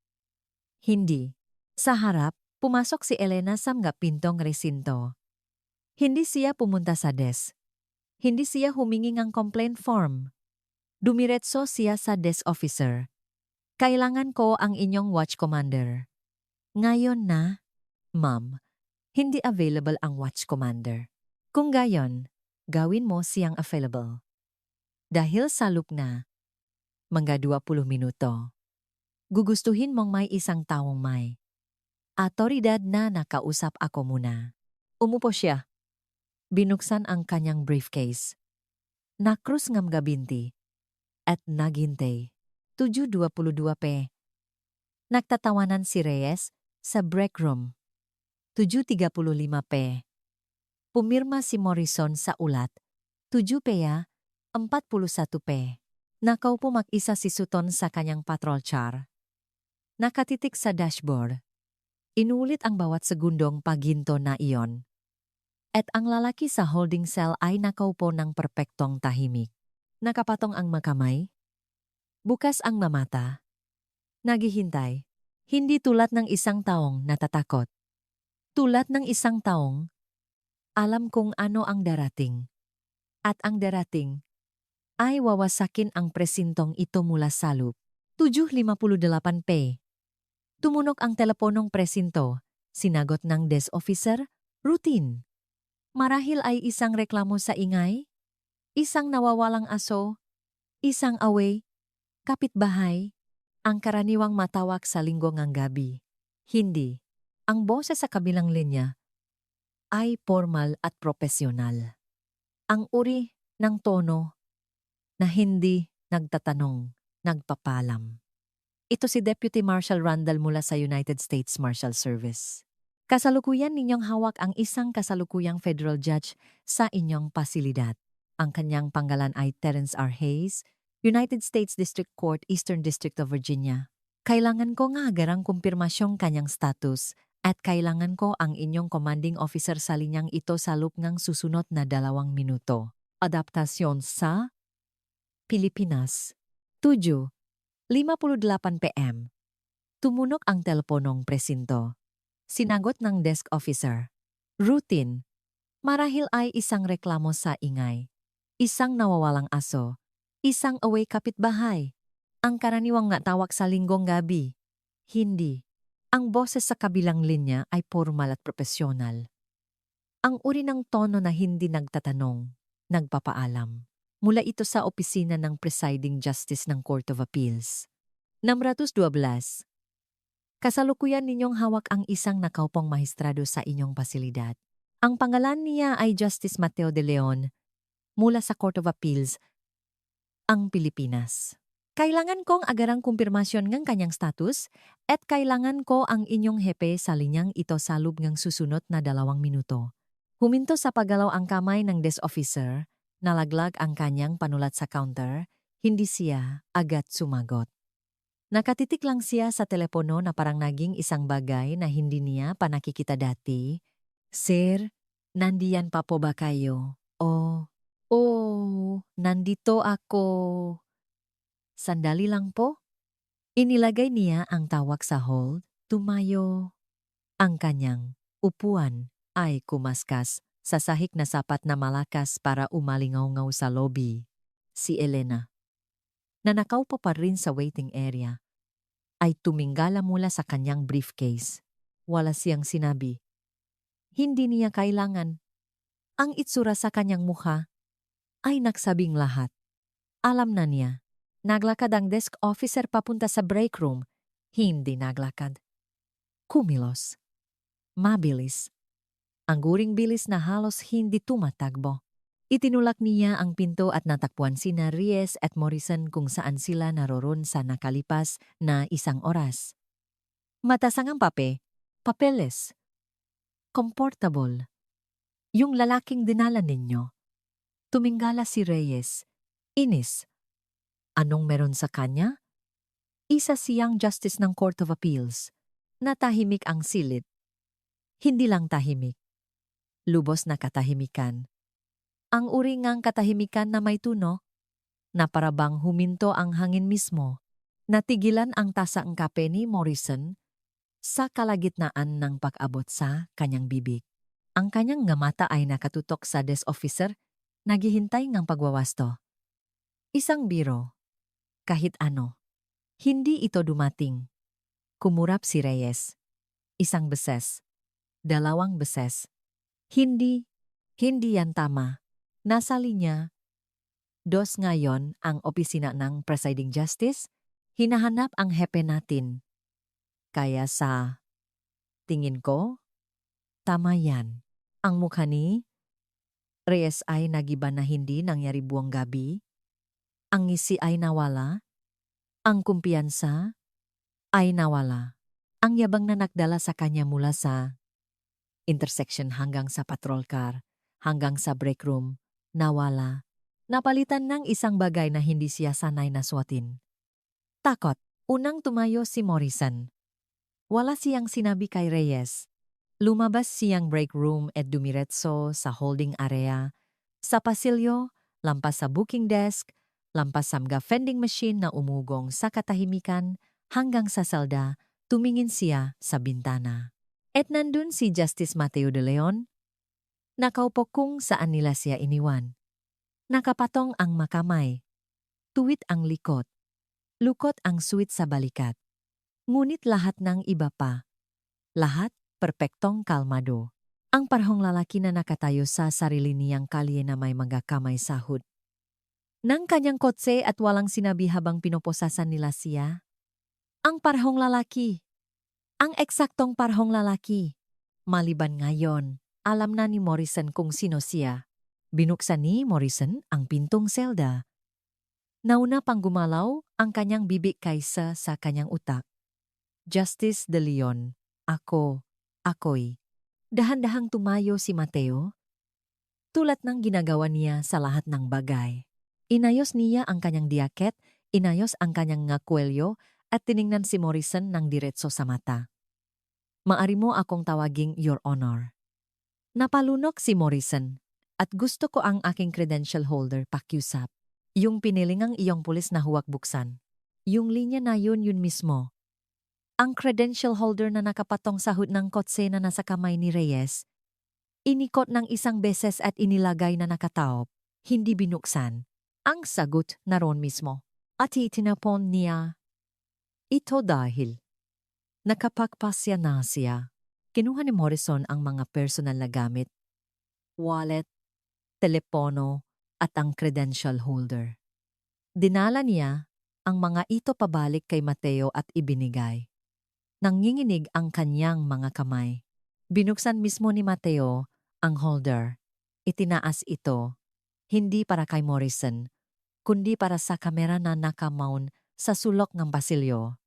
Hindi. Sa harap, pumasok si Elena sa mga pintong resinto. Hindi siya pumunta sa desk. Hindi siya humingi ng complaint form. Dumiretso siya sa desk officer. Kailangan ko ang inyong watch commander. Ngayon na, ma'am, hindi available ang watch commander. Kung gayon, gawin mo siyang available. Dahil sa loop na, mga 20 minuto. Gugustuhin mong may isang taong may autoridad na nakausap ako muna. Umupo siya. Binuksan ang kanyang briefcase. Nakrus ngam gabinti. At naghintay. 7:22 p. Nagtatawanan si Reyes sa break room. 7:35 p. Pumirma si Morrison sa ulat 7 PA, 41 P. Nakaupo mag-isa si Sutton sa kanyang patrol car. Nakatitik sa dashboard. Inulit ang bawat segundong paghinto na iyon. At ang lalaki sa holding cell ay nakaupo ng perpektong tahimik. Nakapatong ang makamay. Bukas ang mamata. Naghihintay. Hindi tulad ng isang taong natatakot. Tulad ng isang taong alam kung ano ang darating. At ang darating ay wawasakin ang presintong ito mula sa loop. 7:58 P. Tumunog ang teleponong presinto. Sinagot ng desk officer. Routine. Marahil ay isang reklamo sa ingay, isang nawawalang aso, isang away, kapitbahay, ang karaniwang matawag sa linggo ng gabi. Hindi. Ang boses sa kabilang linya ay formal at profesional. Ang uri ng tono na hindi nagtatanong, nagpapalam. Ito si Deputy Marshal Randall mula sa United States Marshal Service. Kasalukuyan ninyong hawak ang isang kasalukuyang federal judge sa inyong pasilidad. Ang kanyang panggalan ay Terrence R. Hayes, United States District Court, Eastern District of Virginia. Kailangan ko nga agarang kumpirmasyong kanyang status at kailangan ko ang inyong commanding officer sa linyang ito sa loob ng susunod na 2 minuto. Adaptasyon sa Pilipinas. 7:58 PM. Tumunog ang teleponong presinto. Sinagot ng desk officer. Routine. Marahil ay isang reklamo sa ingay. Isang nawawalang aso. Isang away kapitbahay. Ang karaniwang natawag sa linggong gabi. Hindi. Ang boses sa kabilang linya ay formal at profesional. Ang uri ng tono na hindi nagtatanong, nagpapaalam. Mula ito sa opisina ng Presiding Justice ng Court of Appeals. 612. Kasalukuyan ninyong hawak ang isang nakaupong mahistrado sa inyong pasilidad. Ang pangalan niya ay Justice Mateo de Leon mula sa Court of Appeals, ang Pilipinas. Kailangan kong agarang kumpirmasyon ng kanyang status at kailangan ko ang inyong hepe sa linyang ito sa loob ng susunod na 2 minuto. Huminto sa paggalaw ang kamay ng desk officer, nalaglag ang kanyang panulat sa counter, hindi siya agad sumagot. Nakatitik lang siya sa telepono na parang naging isang bagay na hindi niya pa nakikita dati. Sir, nandiyan pa po ba kayo? Nandito ako. Sandali lang po. Inilagay niya ang tawag sa hold, tumayo. Ang kanyang upuan ay kumaskas sa sahig na sapat na malakas para umalingaw-ngaw sa lobby. Si Elena, na nakaupo pa rin sa waiting area, ay tuminggala mula sa kanyang briefcase. Wala siyang sinabi. Hindi niya kailangan. Ang itsura sa kanyang mukha ay nagsabing lahat. Alam na niya. Naglakad ang desk officer papunta sa break room. Hindi naglakad. Kumilos. Mabilis. Ang guring bilis na halos hindi tumatagbo. Itinulak niya ang pinto at natakpuan sina Reyes at Morrison kung saan sila naroon sa nakalipas na 1 oras. Matasangang papeles. Comfortable. Yung lalaking dinala ninyo. Tuminggala si Reyes. Inis. Anong meron sa kanya? Isa siyang justice ng Court of Appeals. Natahimik ang silid. Hindi lang tahimik. Lubos na katahimikan. Ang uri ngang katahimikan na may tuno, na parabang huminto ang hangin mismo. Natigilan ang tasang kape ni Morrison sa kalagitnaan ng pag-abot sa kanyang bibig. Ang kanyang mata ay nakatutok sa desk officer, naghihintay ng pagwawasto. Isang biro. Kahit ano. Hindi ito dumating. Kumurap si Reyes. 1 beses. 2 beses. Hindi yan tama. Nasa linya 2 ngayon ang opisina ng Presiding Justice. Hinahanap ang hepe natin. Kaya sa tingin ko, tama yan. Ang mukha ni Reyes ay nagiba na hindi nangyari buong gabi. Ang ngisi ay nawala. Ang kumpiyansa ay nawala. Ang yabang na nagdala sa kanya mula sa intersection hanggang sa patrol car, hanggang sa break room, nawala. Napalitan ng isang bagay na hindi siya sanay na suotin. Takot. Unang tumayo si Morrison. Wala siyang sinabi kay Reyes. Lumabas siyang break room at dumiretso sa holding area. Sa pasilyo, lampas sa booking desk, lampas sa mga vending machine na umugong sa katahimikan, hanggang sa salda, tumingin siya sa bintana. At nandun si Justice Mateo de Leon. Nakaupo kung saan nila siya iniwan. Nakapatong ang makamay. Tuwid ang likod. Lukot ang suwit sa balikat. Ngunit lahat ng iba pa. Lahat perpektong kalmado. Ang parehong lalaki na nakatayo sa sarili niyang kalye na may mga kamay sa hood. Nang kanyang kotse at walang sinabi habang pinoposasan nila siya. Ang parehong lalaki. Ang eksaktong parehong lalaki. Maliban ngayon, alam na ni Morrison kung sino siya. Binuksan ni Morrison ang pintong selda. Nauna pang gumalaw ang kanyang bibig kaysa sa kanyang utak. Justice de Leon, ako'y. Dahan-dahang tumayo si Mateo. Tulad ng ginagawa niya sa lahat ng bagay. Inayos niya ang kanyang diaket, inayos ang kanyang ngakwelyo at tiningnan si Morrison ng diretso sa mata. Maari mo akong tawaging Your Honor. Napalunok si Morrison at gusto ko ang aking credential holder pakiusap. Yung pinilingang iyong pulis na huwag buksan. Yung linya na yun mismo. Ang credential holder na nakapatong sa hood ng kotse na nasa kamay ni Reyes, inikot ng isang beses at inilagay na nakataob, hindi binuksan. Ang sagot naroon mismo. At itinapon niya. Ito dahil nakapagpasya na siya. Kinuha ni Morrison ang mga personal na gamit, wallet, telepono, at ang credential holder. Dinala niya ang mga ito pabalik kay Mateo at ibinigay. Nanginginig ang kanyang mga kamay. Binuksan mismo ni Mateo ang holder. Itinaas ito, hindi para kay Morrison, kundi para sa kamera na nakamount sa sulok ng pasilyo.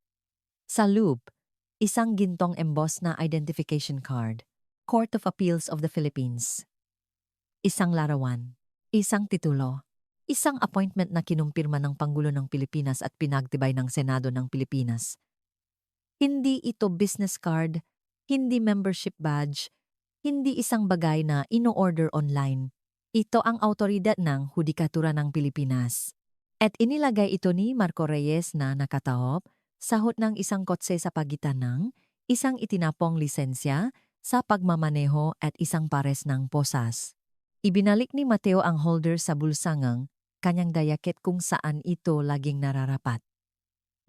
Sa loob, isang gintong emboss na identification card, Court of Appeals of the Philippines. Isang larawan, isang titulo, isang appointment na kinumpirma ng Pangulo ng Pilipinas at pinagtibay ng Senado ng Pilipinas. Hindi ito business card, hindi membership badge, hindi isang bagay na ino-order online. Ito ang autoridad ng Hudikatura ng Pilipinas. At inilagay ito ni Marco Reyes na nakataob sa hood ng isang kotse sa pagitan ng isang itinapong lisensya sa pagmamaneho at isang pares ng posas. Ibinalik ni Mateo ang holder sa bulsangang kanyang dayaket kung saan ito laging nararapat.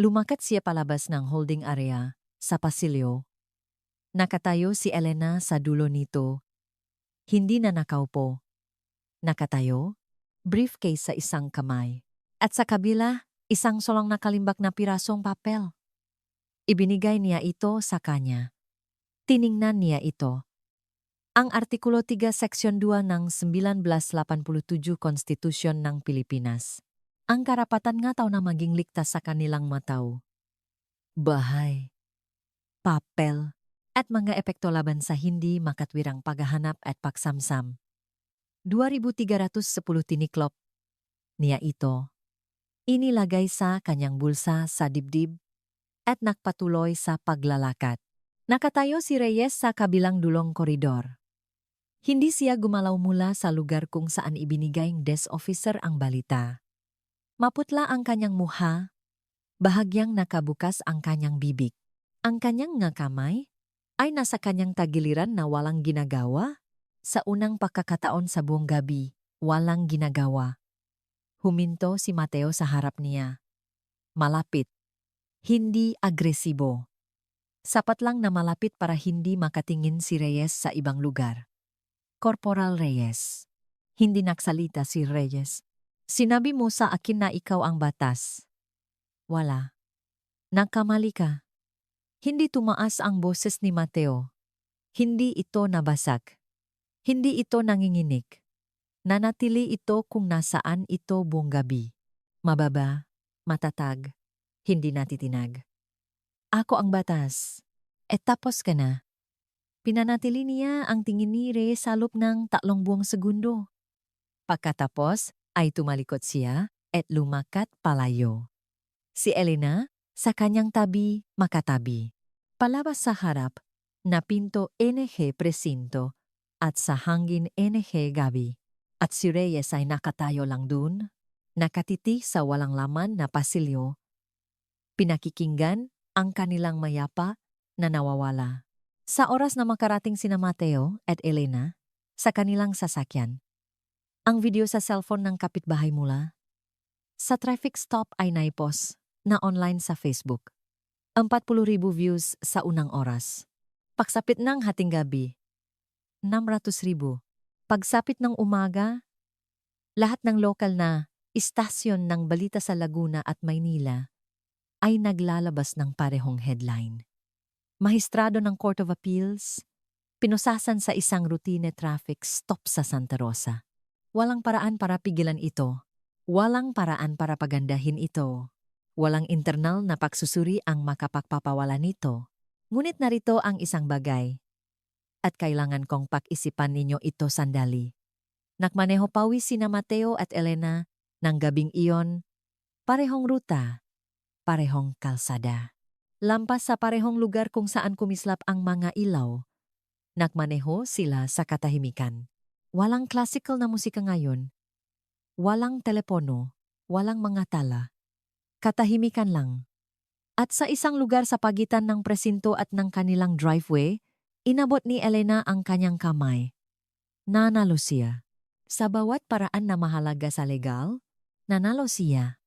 Lumakat siya palabas ng holding area sa pasilyo. Nakatayo si Elena sa dulo nito. Hindi na nakaupo. Nakatayo, briefcase sa isang kamay. At sa kabila, isang solong nakalimbak na pirasong papel. Ibinigay niya ito sa kanya. Tiningnan niya ito. Ang Artikulo 3 Seksyon 2 ng 1987 Konstitusyon ng Pilipinas. Ang karapatan nga tao na maging ligtas sa kanilang mataw. Bahay, papel, at mga epekto laban sa hindi makatwirang paghahanap at pagsamsam. 2,310 tiniklop niya ito. Inilagay sa kanyang bulsa sa dibdib at nagpatuloy sa paglalakad. Nakatayo si Reyes sa kabilang dulong koridor. Hindi siya gumalaw mula sa lugar kung saan ibinigay ng desk officer ang balita. Maputla ang kanyang mukha, bahagyang nakabukas ang kanyang bibig. Ang kanyang nga kamay ay nasa kanyang tagiliran na walang ginagawa. Sa unang pagkakataon sa buong gabi, walang ginagawa. Huminto si Mateo sa harap niya. Malapit, hindi agresibo. Sapat lang na malapit para hindi makatingin si Reyes sa ibang lugar. Corporal Reyes. Hindi nagsalita si Reyes. Sinabi mo sa akin na ikaw ang batas. Wala. Nagkamali ka. Hindi tumaas ang boses ni Mateo. Hindi ito nabasag. Hindi ito nanginginig. Nanatili ito kung nasaan ito buong gabi. Mababa, matatag, hindi natitinag. Ako ang batas. Et tapos ka na. Pinanatili niya ang tingin ni Reyes sa loob ng 3 buong segundo. Pagkatapos ay tumalikod siya at lumakat palayo. Si Elena sa kanyang tabi makatabi. Palabas sa harap na pinto NG presinto at sa hangin NG gabi. At si Reyes ay nakatayo lang dun, nakatiti sa walang laman na pasilyo. Pinakikinggan ang kanilang mayapa na nawawala. Sa oras na makarating sina Mateo at Elena sa kanilang sasakyan, ang video sa cellphone ng kapitbahay mula sa traffic stop ay naipos na online sa Facebook. 40,000 views sa unang oras. Pagsapit ng hating gabi, 600,000. Pagsapit ng umaga, lahat ng lokal na istasyon ng balita sa Laguna at Maynila ay naglalabas ng parehong headline. Mahistrado ng Court of Appeals, pinusasan sa isang routine traffic stop sa Santa Rosa. Walang paraan para pigilan ito. Walang paraan para pagandahin ito. Walang internal na pagsusuri ang makapagpapawala nito. Ngunit narito ang isang bagay. At kailangan kong pag-isipan ninyo ito sandali. Nakmaneho pawi sina Mateo at Elena ng gabing iyon, parehong ruta, parehong kalsada. Lampas sa parehong lugar kung saan kumislap ang mga ilaw. Nakmaneho sila sa katahimikan. Walang classical na musika ngayon. Walang telepono, walang mga tala. Katahimikan lang. At sa isang lugar sa pagitan ng presinto at ng kanilang driveway, inabot ni Elena ang kanyang kamay. Nanalo siya. Sa bawat paraan na mahalaga sa legal, nanalo siya.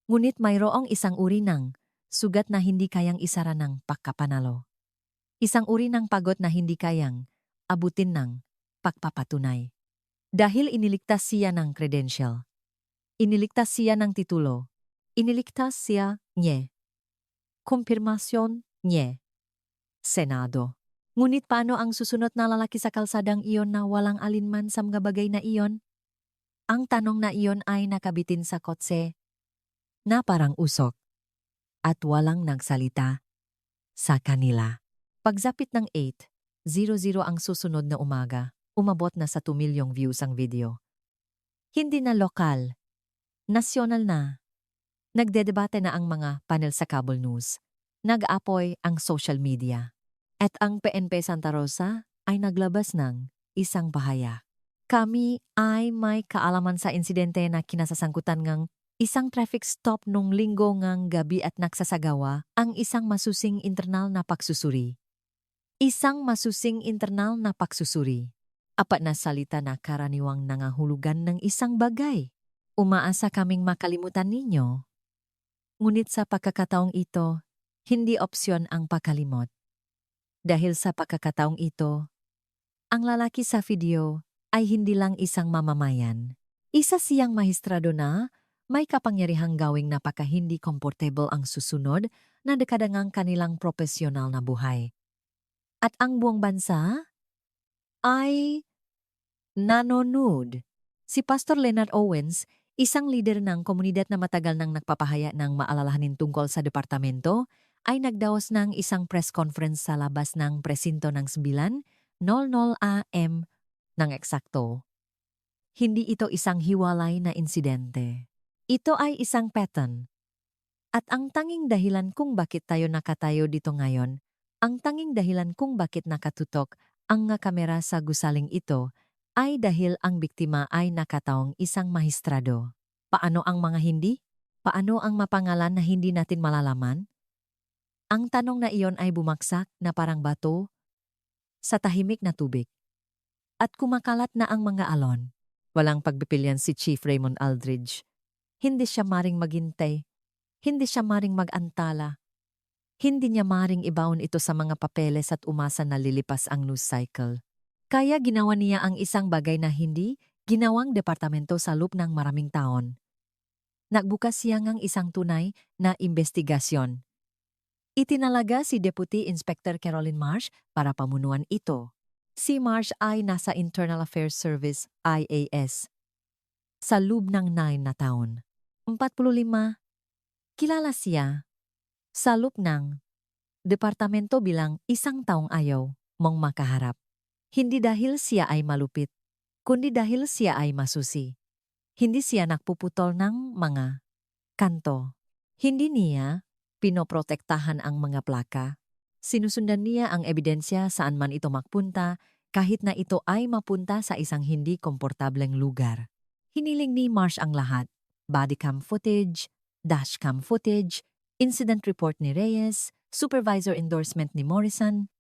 Ngunit mayroong isang uri ng sugat na hindi kayang isara ng pagkapanalo. Isang uri ng pagod na hindi kayang abutin ng pagpapatunay. Dahil iniligtas siya ng credential. Iniligtas siya ng titulo. Iniligtas siya niya. Kumpirmasyon niya. Senado. Ngunit paano ang susunod na lalaki sa kalsadang iyon na walang alinman sa mga bagay na iyon? Ang tanong na iyon ay nakabitin sa kotse na parang usok at walang nagsalita sa kanila. Pagsapit ng 8:00 ang susunod na umaga, umabot na sa 2 milyong views ang video. Hindi na lokal, nasyonal na. Nagdedebate na ang mga panel sa cable news. Nag-apoy ang social media. At ang PNP Santa Rosa ay naglabas ng isang pahayag. Kami ay may kaalaman sa insidente na kinasasangkutan ng isang traffic stop nung linggo ngang gabi at nagsasagawa ang isang masusing internal na pagsusuri. Isang masusing internal na pagsusuri. Apat na salita na karaniwang nangahulugan ng isang bagay. Umaasa kaming makalimutan ninyo. Ngunit sa pagkakataong ito, hindi opsyon ang pagkalimot. Dahil sa pagkakataong ito, ang lalaki sa video ay hindi lang isang mamamayan. Isa siyang mahistrado na may kapangyarihang gawing napaka hindi komportable ang susunod na dekadangang kanilang profesional na buhay. At ang buong bansa ay nanonood. Si Pastor Leonard Owens, isang lider ng komunidad na matagal nang nagpapahaya ng maalalahanin tungkol sa departamento, ay nagdaos ng isang press conference sa labas ng presinto ng 9:00 AM ng eksakto. Hindi ito isang hiwalay na insidente. Ito ay isang pattern. At ang tanging dahilan kung bakit tayo nakatayo dito ngayon, ang tanging dahilan kung bakit nakatutok ang nga kamera sa gusaling ito, ay dahil ang biktima ay nakataong isang mahistrado. Paano ang mga hindi? Paano ang mapangalan na hindi natin malalaman? Ang tanong na iyon ay bumaksak na parang bato sa tahimik na tubig. At kumakalat na ang mga alon. Walang pagpipilian si Chief Raymond Aldridge. Hindi siya maring maghintay. Hindi siya maring mag-antala. Hindi niya maring ibaon ito sa mga papeles at umasa na lilipas ang news cycle. Kaya ginawa niya ang isang bagay na hindi ginawang departamento sa loob ng maraming taon. Nagbukas siya ng isang tunay na investigasyon. Itinalaga si Deputy Inspector Caroline Marsh para pamunuan ito. Si Marsh ay nasa Internal Affairs Service, IAS. Sa loob ng 9 na taon. 45. Kilala siya sa loob ng departamento bilang isang taong ayaw mong makaharap. Hindi dahil siya ay malupit, kundi dahil siya ay masusi. Hindi siya nagpuputol ng mga kanto. Hindi niya pinoprotektahan ang mga plaka. Sinusundan niya ang ebidensya saan man ito magpunta kahit na ito ay mapunta sa isang hindi komportableng lugar. Hiniling ni Marsh ang lahat. Bodycam footage, dashcam footage, incident report ni Reyes, supervisor endorsement ni Morrison,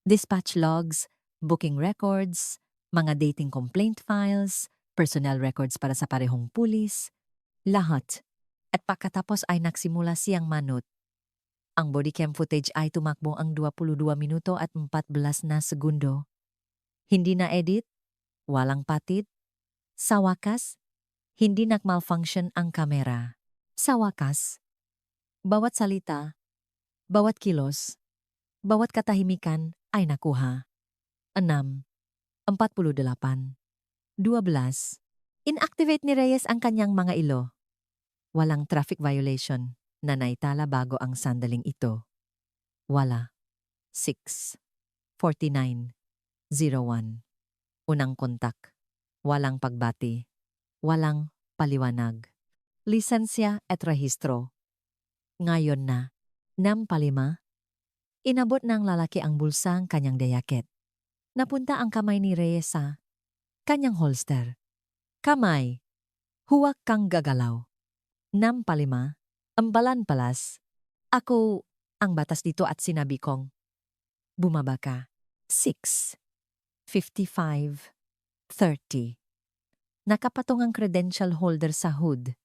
dispatch logs, booking records, mga dating complaint files, personnel records para sa parehong pulis, lahat. At pagkatapos ay nagsimula siyang manut. Ang bodycam footage ay tumakbo ang 22 minuto at 14 na segundo. Hindi na edit, walang patid. Sa wakas, hindi nag-malfunction ang kamera. Sa wakas, bawat salita, bawat kilos, bawat katahimikan ay nakuha. 6, 48, 12. Inactivate ni Reyes ang kanyang mga ilo. Walang traffic violation na naitala bago ang sandaling ito. Wala. 6:49:01. Unang kontak. Walang pagbati. Walang paliwanag. Lisensya at rehistro. Ngayon na. 6:05. Inabot ng lalaki ang bulsang kanyang dayaket. Napunta ang kamay ni Reyes sa kanyang holster. Kamay. Huwag kang gagalaw. 6:05. Ambalan palas. Ako ang batas dito at sinabi kong, bumaba ka. 6:55:30. Nakapatong ang credential holder sa hood.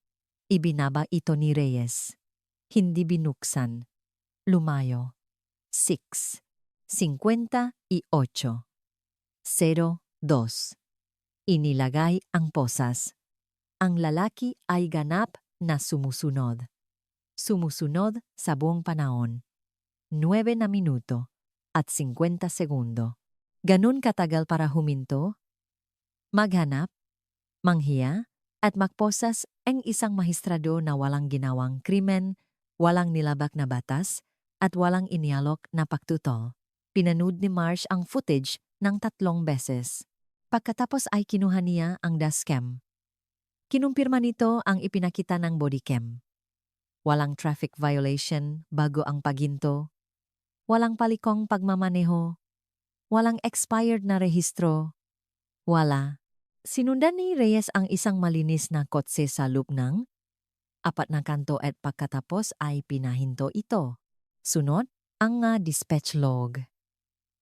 Ibinaba ito ni Reyes. Hindi binuksan. Lumayo. 6:58:02. Inilagay ang posas. Ang lalaki ay ganap na sumusunod. Sumusunod sa buong panahon. 9 na minuto at 50 segundo. Ganun katagal para huminto, maghanap, manghiya, at magposas ang isang mahistrado na walang ginawang krimen, walang nilabak na batas, at walang inialok na pagtutol. Pinanood ni Marsh ang footage ng 3 beses. Pagkatapos ay kinuha niya ang dashcam. Kinumpirma nito ang ipinakita ng bodycam. Walang traffic violation bago ang paghinto. Walang palikong pagmamaneho. Walang expired na rehistro. Wala. Sinundan ni Reyes ang isang malinis na kotse sa loop ng 4 na kanto at pagkatapos ay pinahinto ito. Sunod, ang dispatch log.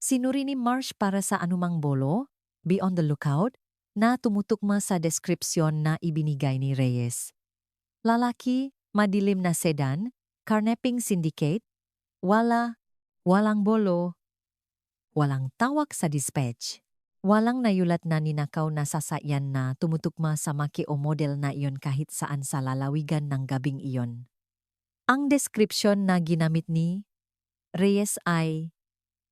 Sinuri ni Marsh para sa anumang bolo, be on the lookout, na tumutugma sa deskripsyon na ibinigay ni Reyes. Lalaki, madilim na sedan, carnapping syndicate, walang bolo, walang tawag sa dispatch, walang nayulat na ninakaw na sasakyan na tumutugma sa maki o model na iyon kahit saan sa lalawigan ng gabing iyon. Ang deskripsyon na ginamit ni Reyes ay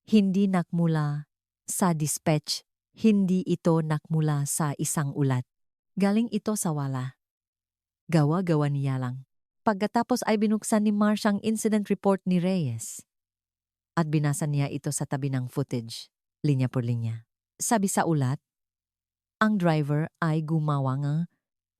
hindi nakmula sa dispatch. Hindi ito nakmula sa isang ulat. Galing ito sa wala. Gawa-gawa niya lang. Pagkatapos ay binuksan ni Marsh ang incident report ni Reyes. At binasa niya ito sa tabi ng footage, linya por linya. Sabi sa ulat, ang driver ay gumawa ng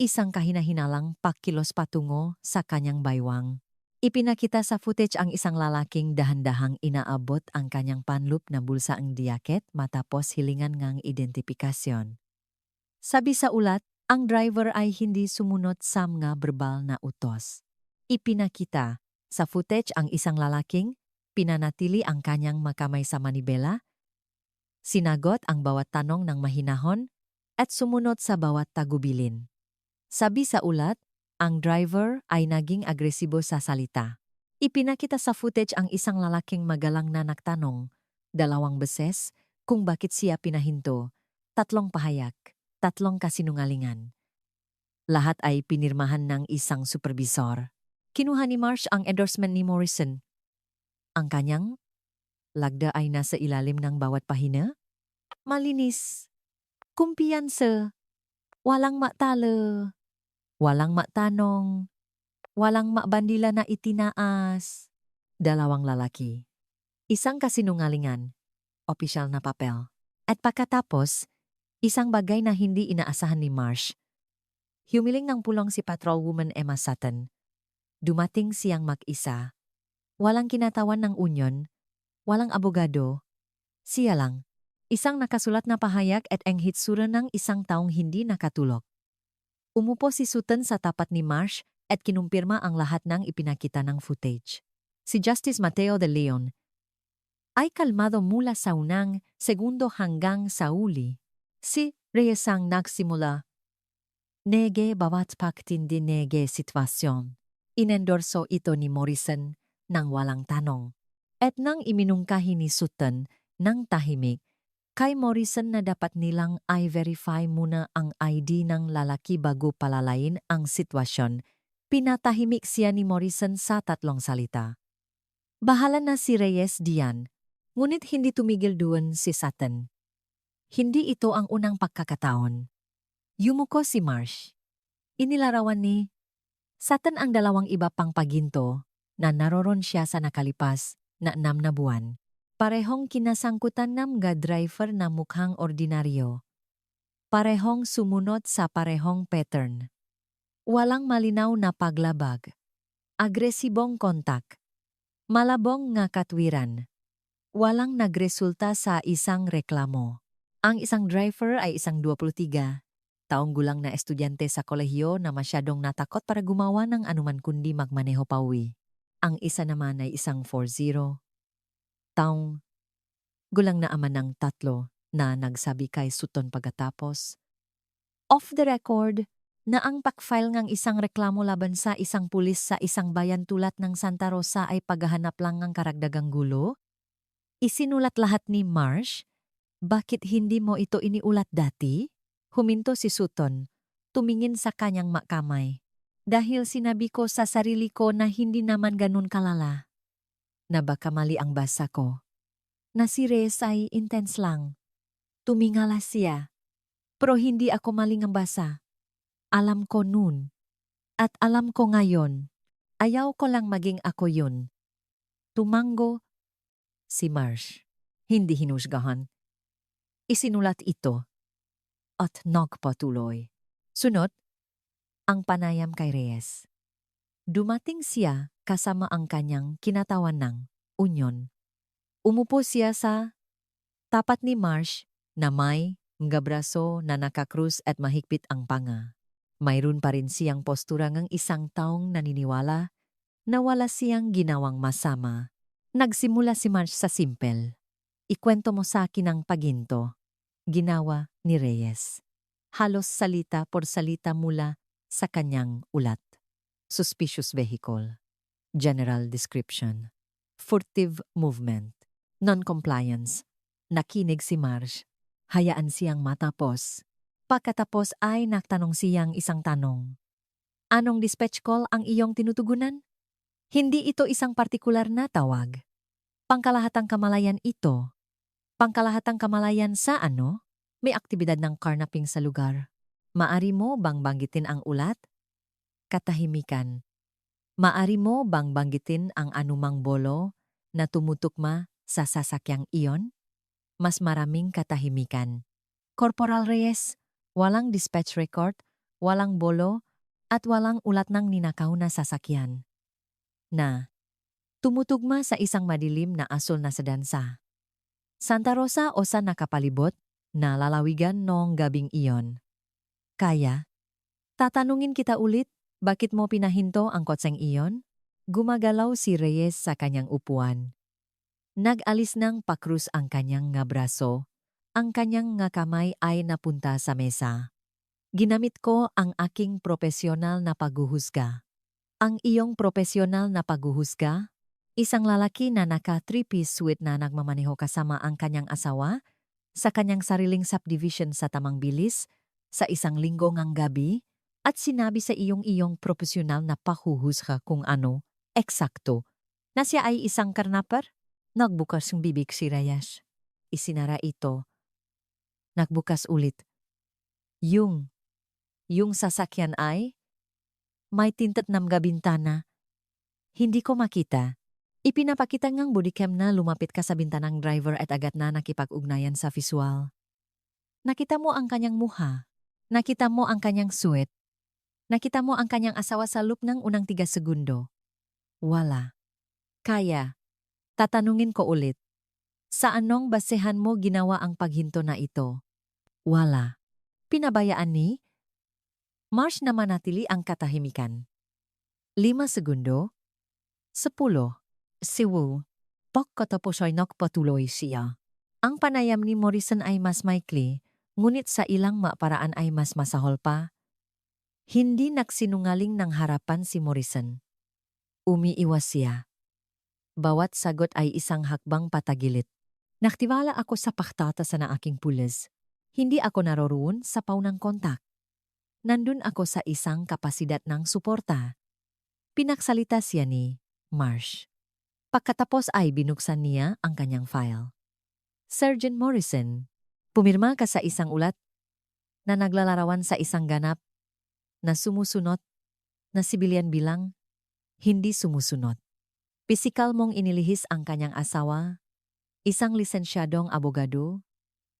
isang kahinahinalang pakilos patungo sa kanyang baywang. Ipinakita sa footage ang isang lalaking dahan-dahang inaabot ang kanyang panloop na bulsa ang diyaket matapos hilingan ngang identifikasyon. Sabi sa ulat, ang driver ay hindi sumunod sa mga verbal na utos. Ipinakita sa footage ang isang lalaking pinanatili ang kanyang makamay sa manibela, sinagot ang bawat tanong ng mahinahon, at sumunod sa bawat tagubilin. Sabi sa ulat, ang driver ay naging agresibo sa salita. Ipinakita sa footage ang isang lalaking magalang na nagtanong, 2 beses, kung bakit siya pinahinto, 3 pahayag, 3 kasinungalingan. Lahat ay pinirmahan ng isang supervisor. Kinuha ni Marsh ang endorsement ni Morrison. Ang kanyang lagda ay nasa ilalim ng bawat pahina. Malinis, kumpiyansa, walang matalo. Walang matanong, walang mabandila na itinaas. 2 lalaki. Isang kasinungalingan, opisyal na papel. At pagkatapos, Isang bagay na hindi inaasahan ni Marsh. Humiling ng pulong si Patrolwoman Emma Sutton. Dumating siyang mag-isa. Walang kinatawan ng unyon, walang abogado. Siya lang. Isang nakasulat na pahayag at ang hitsura ng isang taong hindi nakatulog. Umupo si Sutton sa tapat ni Marsh at kinumpirma ang lahat ng ipinakita ng footage. Si Justice Mateo de Leon ay kalmado mula sa unang segundo hanggang sa uli. Si Reyes ang nagsimula. Nege bawat pagtindi nege sitwasyon. Inendorso ito ni Morrison nang walang tanong. At nang iminungkahi ni Sutton ng tahimik, kay Morrison na dapat nilang i-verify muna ang ID ng lalaki bago palalayin ang sitwasyon, pinatahimik siya ni Morrison sa 3 salita. Bahala na si Reyes diyan, ngunit hindi tumigil doon si Sutton. Hindi ito ang unang pagkakataon. Yumuko si Marsh. Inilarawan ni Sutton ang 2 iba pang paginto na naroron siya sa nakalipas na 6 na buwan. Parehong kinasangkutan ng mga driver na mukhang ordinaryo. Parehong sumunod sa parehong pattern. Walang malinaw na paglabag. Agresibong kontak. Malabong nga katwiran. Walang nagresulta sa isang reklamo. Ang isang driver ay isang 23 taong gulang na estudyante sa kolehiyo na masyadong natakot para gumawa ng anuman kundi magmaneho pauwi. Ang isa naman ay isang 40 taong gulang na ama ng 3 na nagsabi kay Sutton pagkatapos, off the record, na ang pag-file ng isang reklamo laban sa isang pulis sa isang bayan tulad ng Santa Rosa ay paghahanap lang ng karagdagang gulo? Isinulat lahat ni Marsh? Bakit hindi mo ito iniulat dati? Huminto si Sutton, tumingin sa kanyang makamay. Dahil sinabi ko sa sarili ko na hindi naman ganun kalala. Na baka mali ang basa ko. Na si Reyes ay intense lang. Tumingala siya. Pero hindi ako maling ang basa. Alam ko noon. At alam ko ngayon. Ayaw ko lang maging ako yun. Tumango si Marsh. Hindi hinusgahan. Isinulat ito. At nagpatuloy. Sunod, ang panayam kay Reyes. Dumating siya kasama ang kanyang kinatawan ng unyon. Umupo siya sa tapat ni Marsh na may mga braso na nakakrus at mahigpit ang panga. Mayroon pa rin siyang postura ng isang taong naniniwala na wala siyang ginawang masama. Nagsimula si Marsh sa simple. Ikwento mo sa akin ang paginto. Ginawa ni Reyes. Halos salita por salita mula sa kanyang ulat. Suspicious vehicle. General description. Furtive movement. Non-compliance. Nakinig si Marsh. Hayaan siyang matapos. Pagkatapos ay nagtanong siyang isang tanong. Anong dispatch call ang iyong tinutugunan? Hindi ito isang partikular na tawag. Pangkalahatang kamalayan ito. Pangkalahatang kamalayan sa ano? May aktibidad ng carnapping sa lugar. Maari mo bang banggitin ang ulat? Katahimikan. Maari mo bang banggitin ang anumang bolo na tumutugma sa sasakyang iyon? Mas maraming katahimikan. Corporal Reyes, walang dispatch record, walang bolo, at walang ulat ng ninakaw na sasakyan. Na tumutugma sa isang madilim na asul na sedansa. Santa Rosa o sa nakapalibot na lalawigan noong gabing iyon. Kaya, tatanungin kita ulit, bakit mo pinahinto ang kotseng iyon? Gumagalaw si Reyes sa kanyang upuan. Nag-alis ng pakrus ang kanyang nga braso. Ang kanyang nga kamay ay napunta sa mesa. Ginamit ko ang aking propesyonal na paghuhusga. Ang iyong propesyonal na paghuhusga? Isang lalaki na naka 3-piece suit na nagmamaneho kasama ang kanyang asawa sa kanyang sariling subdivision sa tamang bilis sa isang linggo ngang gabi at sinabi sa iyong propesyonal na paghuhusga kung ano, eksakto, na siya ay isang karnapper? Nagbukas ng bibig si Reyes. Isinara ito. Nagbukas ulit. Yung sasakyan ay may tinted na mga bintana. Hindi ko makita. Ipinapakita ngang bodycam na lumapit ka sa bintanang driver at agad na nakipag-ugnayan sa visual. Nakita mo ang kanyang muha. Nakita mo ang kanyang suwet. Nakita mo ang kanyang asawa sa loop ng unang 3 segundo. Wala. Kaya. Tatanungin ko ulit. Sa anong basehan mo ginawa ang paghinto na ito? Wala. Pinabayaan ni Marsh na manatili ang katahimikan. 5 segundo. 10. Si Wu. Pagkatapos ay nagpatuloy siya. Ang panayam ni Morrison ay mas maikli, ngunit sa ilang maparaan ay mas masahol pa. Hindi nagsinungaling ng harapan si Morrison. Umiiwas siya. Bawat sagot ay isang hakbang patagilit. Naktiwala ako sa paktatasan ng aking pulis. Hindi ako naroroon sa paunang kontak. Nandun ako sa isang kapasidad ng suporta. Pinaksalita siya ni Marsh. Pagkatapos ay binuksan niya ang kanyang file. Sergeant Morrison, pumirma ka sa isang ulat na naglalarawan sa isang ganap na sumusunod na sibilyan bilang hindi sumusunod. Pisikal mong inilihis ang kanyang asawa, isang lisensyadong abogado,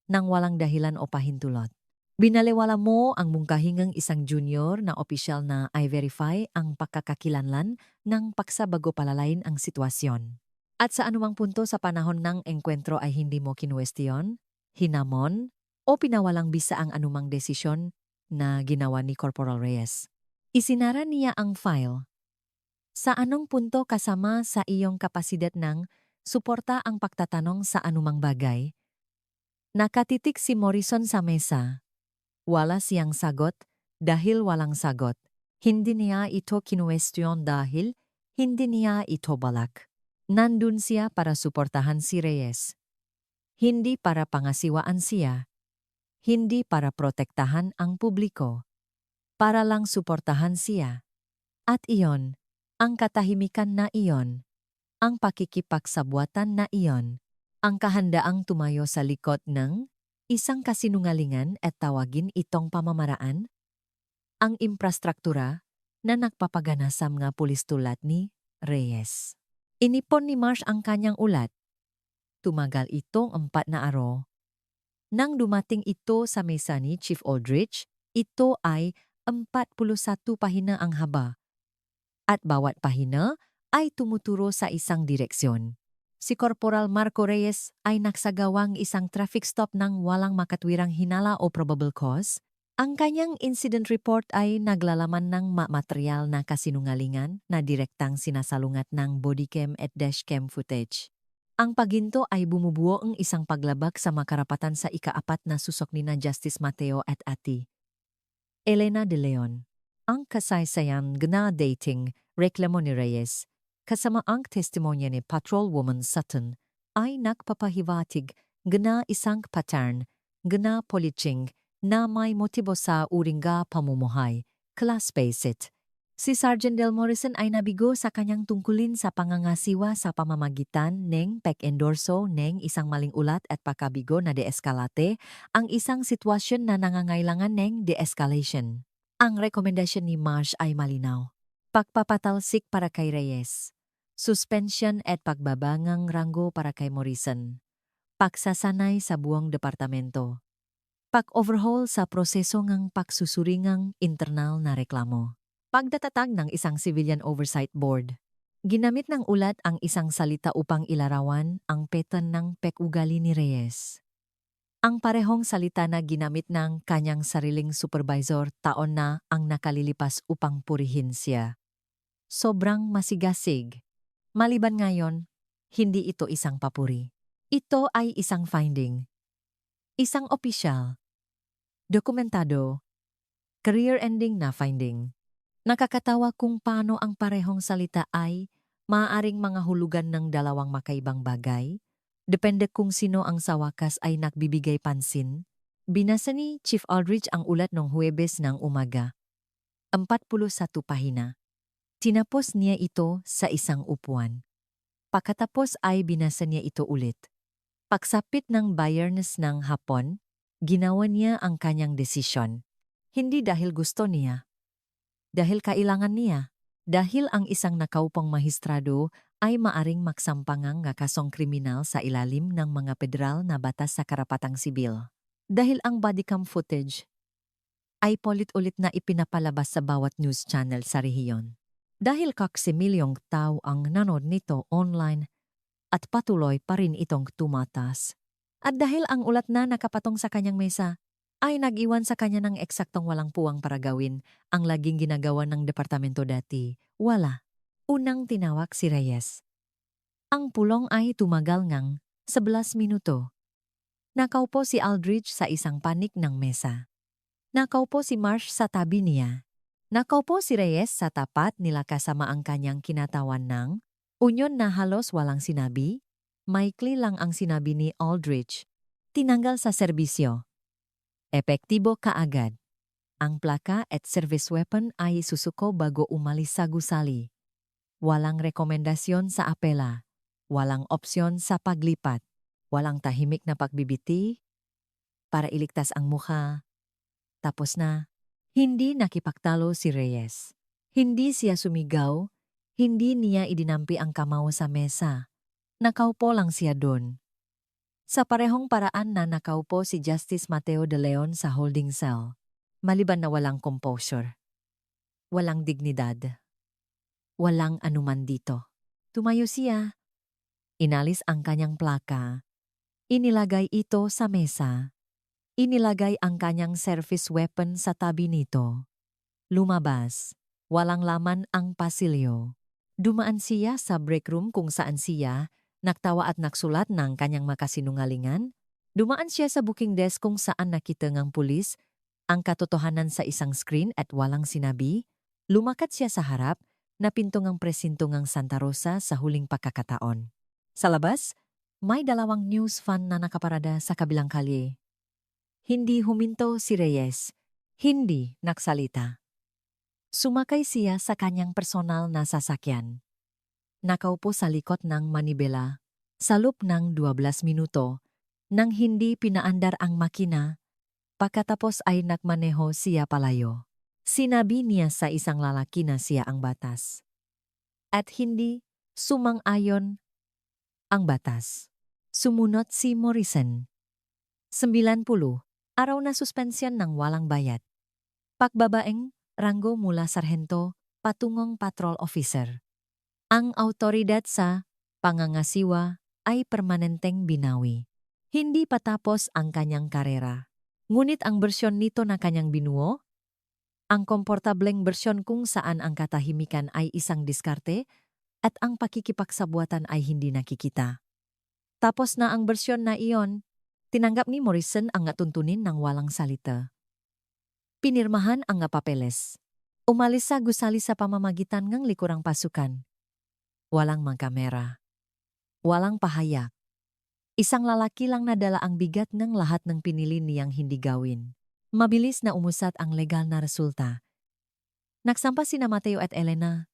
nang walang dahilan o pahintulot. Binaliwala mo ang mungkahingang isang junior na opisyal na i-verify ang pagkakakilanlan ng paksa bago palalayin ang sitwasyon. At sa anumang punto sa panahon ng engkwentro ay hindi mo kinuwestiyon, hinamon, o pinawalang bisa ang anumang desisyon na ginawa ni Corporal Reyes. Isinara niya ang file. Sa anong punto kasama sa iyong kapasidad ng suporta ang pagtatanong sa anumang bagay? Nakatitik si Morrison sa mesa. Wala siyang sagot dahil walang sagot. Hindi niya ito kinuwestiyon dahil hindi niya ito balak. Nandun siya para suportahan si Reyes. Hindi para pangasiwaan siya. Hindi para protektahan ang publiko. Para lang suportahan siya. At iyon, ang katahimikan na iyon, ang pakikipagsabuatan na iyon, ang kahandaang tumayo sa likod ng isang kasinungalingan at tawagin itong pamamaraan, ang infrastruktura na nagpapagana sa mga pulis tulad ni Reyes. Inipon ni Marsh ang kanyang ulat. Tumagal itong 4 na araw. Nang dumating ito sa mesa ni Chief Aldrich, ito ay 41 pahina ang haba. At bawat pahina ay tumuturo sa isang direksyon. Si Corporal Marco Reyes ay nagsagawang isang traffic stop ng walang makatwirang hinala o probable cause. Ang kanyang incident report ay naglalaman ng material na kasinungalingan na direktang sinasalungat ng bodycam at dashcam footage. Ang paghinto ay bumubuo ang isang paglabag sa makarapatan sa ika-4 na susok ni na Justice Mateo at Ati Elena de Leon. Ang kasaysayan gna dating reklamo ni Reyes, kasama ang testimonya ni Patrolwoman Sutton, ay nagpapahiwatig gna isang pattern, gna policing, na may motibo sa uringga pamumuhay, class basit. Si Sergeant Del Morrison ay nabigo sa kanyang tungkulin sa pangangasiwa sa pamamagitan ng pag-endorso ng isang maling ulat at pagkabigo na de-eskalate, ang isang sitwasyon na nangangailangan ng de-escalation. Ang rekomendasyon ni Marsh ay malinaw. Pagpapatalsik para kay Reyes. Suspension at pagbabangang ranggo para kay Morrison. Pagsasanay sa buong departamento. Pag-overhaul sa proseso ng pagsusuringang internal na reklamo. Pagdatatag ng isang Civilian Oversight Board. Ginamit ng ulat ang isang salita upang ilarawan ang pattern ng pag-ugali ni Reyes. Ang parehong salita na ginamit ng kanyang sariling supervisor taon na ang nakalilipas upang purihin siya. Sobrang masigasig. Maliban ngayon, hindi ito isang papuri. Ito ay isang finding. Isang opisyal. Dokumentado. Career-ending na finding. Nakakatawa kung paano ang parehong salita ay maaaring mga hulugan ng dalawang makaibang bagay. Depende kung sino ang sa wakas ay nagbibigay pansin. Binasa ni Chief Aldrich ang ulat noong Huwebes ng umaga. 41 pahina. Tinapos niya ito sa isang upuan. Pagkatapos ay binasa niya ito ulit. Pagsapit ng Biyernes ng hapon, ginawa niya ang kanyang desisyon. Hindi dahil gusto niya. Dahil kailangan niya. Dahil ang isang nakaupang mahistrado ay maaring maksampangang nga kasong kriminal sa ilalim ng mga federal na batas sa karapatang sibil. Dahil ang bodycam footage ay paulit-ulit na ipinapalabas sa bawat news channel sa rehiyon. Dahil kaksimilyong tao ang nanood nito online at patuloy pa rin itong tumatas. At dahil ang ulat na nakapatong sa kanyang mesa ay nag-iwan sa kanya ng eksaktong walang puwang para gawin ang laging ginagawa ng departamento dati, wala. Unang tinawag si Reyes. Ang pulong ay tumagal ngang 11 minuto. Nakaupo si Aldridge sa isang panik ng mesa. Nakaupo si Marsh sa tabi niya. Nakaupo si Reyes sa tapat nila kasama ang kanyang kinatawan ng unyon na halos walang sinabi. Maikli lang ang sinabi ni Aldridge. Tinanggal sa serbisyo. Epektibo kaagad. Ang plaka at service weapon ay susuko bago umalis sa gusali. Walang rekomendasyon sa apela. Walang opsyon sa paglipat. Walang tahimik na pagbibiti para iligtas ang mukha. Tapos na, hindi nakipagtalo si Reyes. Hindi siya sumigaw, hindi niya idinampi ang kamao sa mesa. Nakaupo lang siya doon. Sa parehong paraan na nakaupo si Justice Mateo de Leon sa holding cell. Maliban na walang composure. Walang dignidad. Walang anuman dito. Tumayo siya. Inalis ang kanyang plaka. Inilagay ito sa mesa. Inilagay ang kanyang service weapon sa tabi nito. Lumabas. Walang laman ang pasilyo. Dumaan siya sa break room kung saan siya nagtawa at nagsulat ng kanyang makasinungalingan. Dumaan siya sa booking desk kung saan nakita ng pulis ang katotohanan sa isang screen at walang sinabi. Lumakad siya sa harap na pintungang presinto ng Santa Rosa sa huling pagkakataon. Sa labas, may dalawang news van na nakaparada sa kabilang kalye. Hindi huminto si Reyes. Hindi nagsalita. Sumakay siya sa kanyang personal na sasakyan. Nakaupo sa likod ng manibela. Sa loob ng 12 minuto, nang hindi pinaandar ang makina, pagkatapos ay nagmaneho siya palayo. Sinabi niya sa isang lalaki na siya ang batas. At hindi sumang-ayon ang batas. Sumunod si Morrison. 90. Araw na suspensyon ng walang bayad. Pagbabaeng ranggo mula sarhento patungong patrol officer. Ang autoridad sa pangangasiwa ay permanenteng binawi. Hindi patapos ang kanyang karera. Ngunit ang bersyon nito na kanyang binuo, ang komportableng bersyon kung saan ang katahimikan ay isang diskarte at ang pakikipagsabuatan ay hindi nakikita. Tapos na ang bersyon na iyon, tinanggap ni Morrison ang atuntunin ng walang salita. Pinirmahan ang nga papeles. Umalis sa gusali sa pamamagitan ng likurang pasukan. Walang mangkamera. Walang pahayag. Isang lalaki lang nadala ang bigat ng lahat ng pinili niyang hindi gawin. Mabilis na umusat ang legal na resulta. Nagsampa sina Mateo at Elena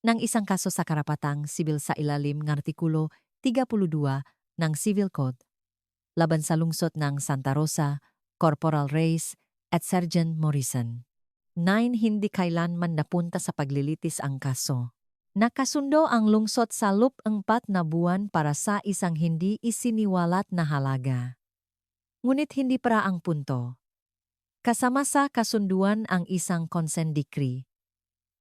ng isang kaso sa karapatang sibil sa ilalim ng Artikulo 32 ng Civil Code laban sa lungsod ng Santa Rosa, Corporal Reyes at Sergeant Morrison. 9. Hindi kailanman napunta sa paglilitis ang kaso. Nakasundo ang lungsod sa loob ng 4 na buwan para sa isang hindi isiniwalat na halaga. Ngunit hindi para ang punto. Kasama sa kasunduan ang isang consent decree.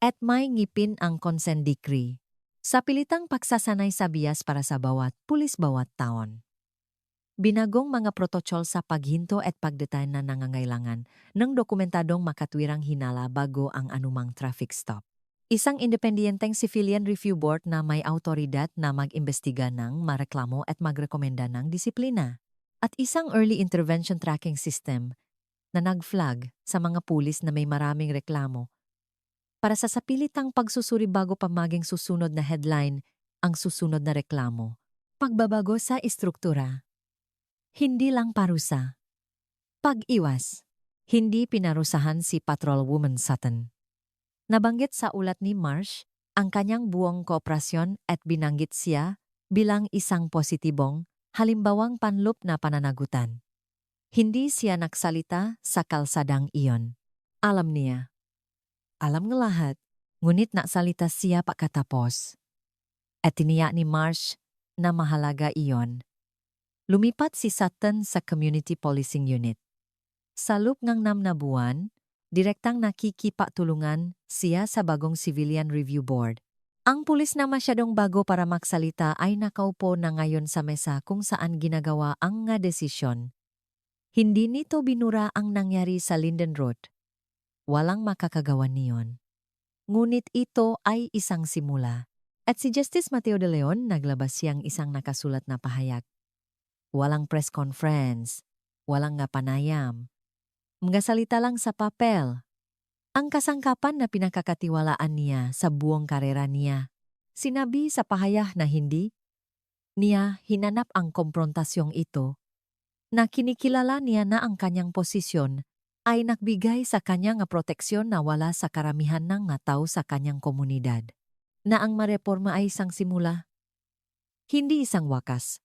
At may ngipin ang consent decree. Sa pilitang pagsasanay sa bias para sa bawat pulis bawat taon. Binagong mga protokol sa paghinto at pagdetay na nangangailangan ng dokumentadong makatwirang hinala bago ang anumang traffic stop. Isang independenteng civilian review board na may autoridad na mag-imbestiga ng mareklamo at magrekomenda ng disiplina. At isang early intervention tracking system na nag-flag sa mga pulis na may maraming reklamo para sa sapilitang pagsusuri bago pa maging susunod na headline ang susunod na reklamo. Pagbabago sa istruktura. Hindi lang parusa. Pag-iwas. Hindi pinarusahan si Patrolwoman Sutton. Nabanggit sa ulat ni Marsh ang kanyang buong kooperasyon at binanggit siya bilang isang positibong, halimbawang panloob na pananagutan. Hindi siya nagsalita sa kalsadang iyon. Alam niya. Alam ng lahat, ngunit nagsalita siya pagkatapos. At tiniyak ni Marsh na mahalaga iyon. Lumipat si Sutton sa Community Policing Unit. Sa loob ng 6 na buwan, direktang nakikipatulungan siya sa bagong Civilian Review Board. Ang pulis na masyadong bago para magsalita ay nakaupo na ngayon sa mesa kung saan ginagawa ang nga desisyon. Hindi nito binura ang nangyari sa Linden Road. Walang makakagawa niyon. Ngunit ito ay isang simula. At si Justice Mateo de Leon naglabas siyang isang nakasulat na pahayag. Walang press conference, walang nga panayam. Mga lang sa papel. Ang kasangkapan na pinakakatiwalaan niya sa buong karera niya. Sinabi sa pahayag na hindi niya hinanap ang komprontasyong ito, na kinikilala niya na ang kanyang posisyon ay nagbigay sa kanya nga proteksyon na wala sa karamihan ng nga tao sa kanyang komunidad. Na ang mareporma ay isang simula. Hindi isang wakas.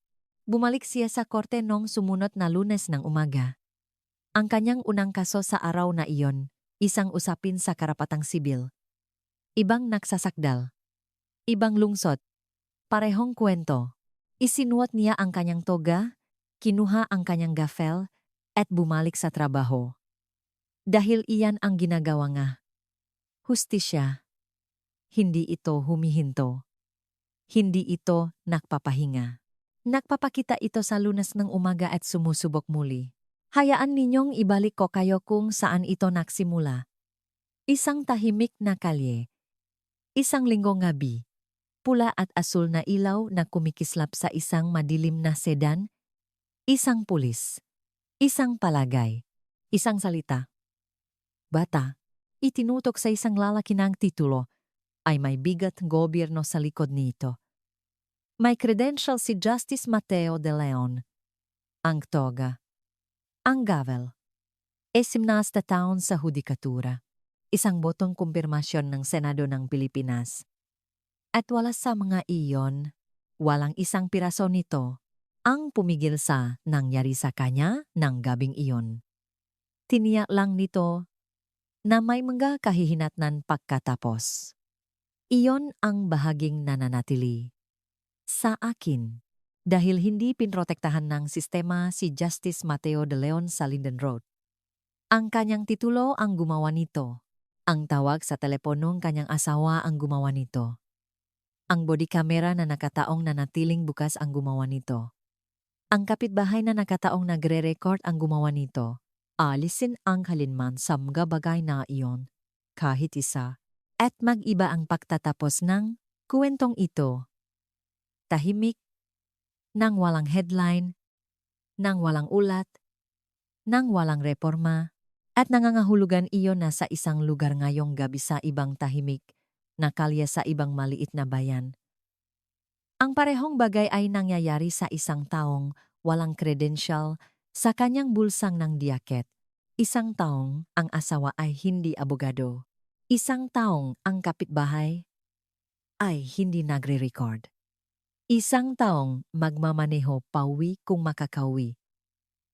Bumalik siya sa korte noong sumunod na Lunes ng umaga. Ang kanyang unang kaso sa araw na iyon, isang usapin sa karapatang sibil. Ibang nagsasakdal. Ibang lungsod. Parehong kwento. Isinuot niya ang kanyang toga, kinuha ang kanyang gaffel, at bumalik sa trabaho. Dahil iyan ang ginagawa nga. Hustisya. Hindi ito humihinto. Hindi ito nagpapahinga. Nagpapakita ito sa Lunes ng umaga at sumusubok muli. Hayaan ninyong ibalik ko kayo kung saan ito nagsimula. Isang tahimik na kalye. Isang linggong gabi. Pula at asul na ilaw na kumikislap sa isang madilim na sedan. Isang pulis. Isang palagay. Isang salita. Bata. Itinutok sa isang lalaki ng titulo. Ay may bigat gobyerno sa likod nito. May credential si Justice Mateo de Leon. Ang toga. Ang gavel. 18 taon sa hudikatura. Isang botong kumpirmasyon ng Senado ng Pilipinas. At wala sa mga iyon, walang isang piraso nito ang pumigil sa nangyari sa kanya ng gabing iyon. Tiniyak lang nito na may mga kahihinatnan pagkatapos. Iyon ang bahaging nananatili sa akin dahil hindi pinrotektahan ng sistema si Justice Mateo de Leon sa Linden Road. Ang kanyang titulo ang gumawa nito. Ang tawag sa teleponong kanyang asawa ang gumawa nito. Ang body camera na nakataong nanatiling bukas ang gumawa nito. Ang kapitbahay na nakataong nagre-record ang gumawa nito. Alisin ang kalinman sa mga bagay na iyon, kahit isa. At mag-iba ang pagtatapos ng kuwentong ito. Tahimik, nang walang headline, nang walang ulat, nang walang reforma, at nangangahulugan iyon na sa isang lugar ngayong gabi sa ibang tahimik, na kalye sa ibang maliit na bayan. Ang parehong bagay ay nangyayari sa isang taong walang credential sa kanyang bulsang ng diaket. Isang taong ang asawa ay hindi abogado. Isang taong ang kapitbahay ay hindi nagre-record. Isang taong magmamaneho pauwi kung makakauwi.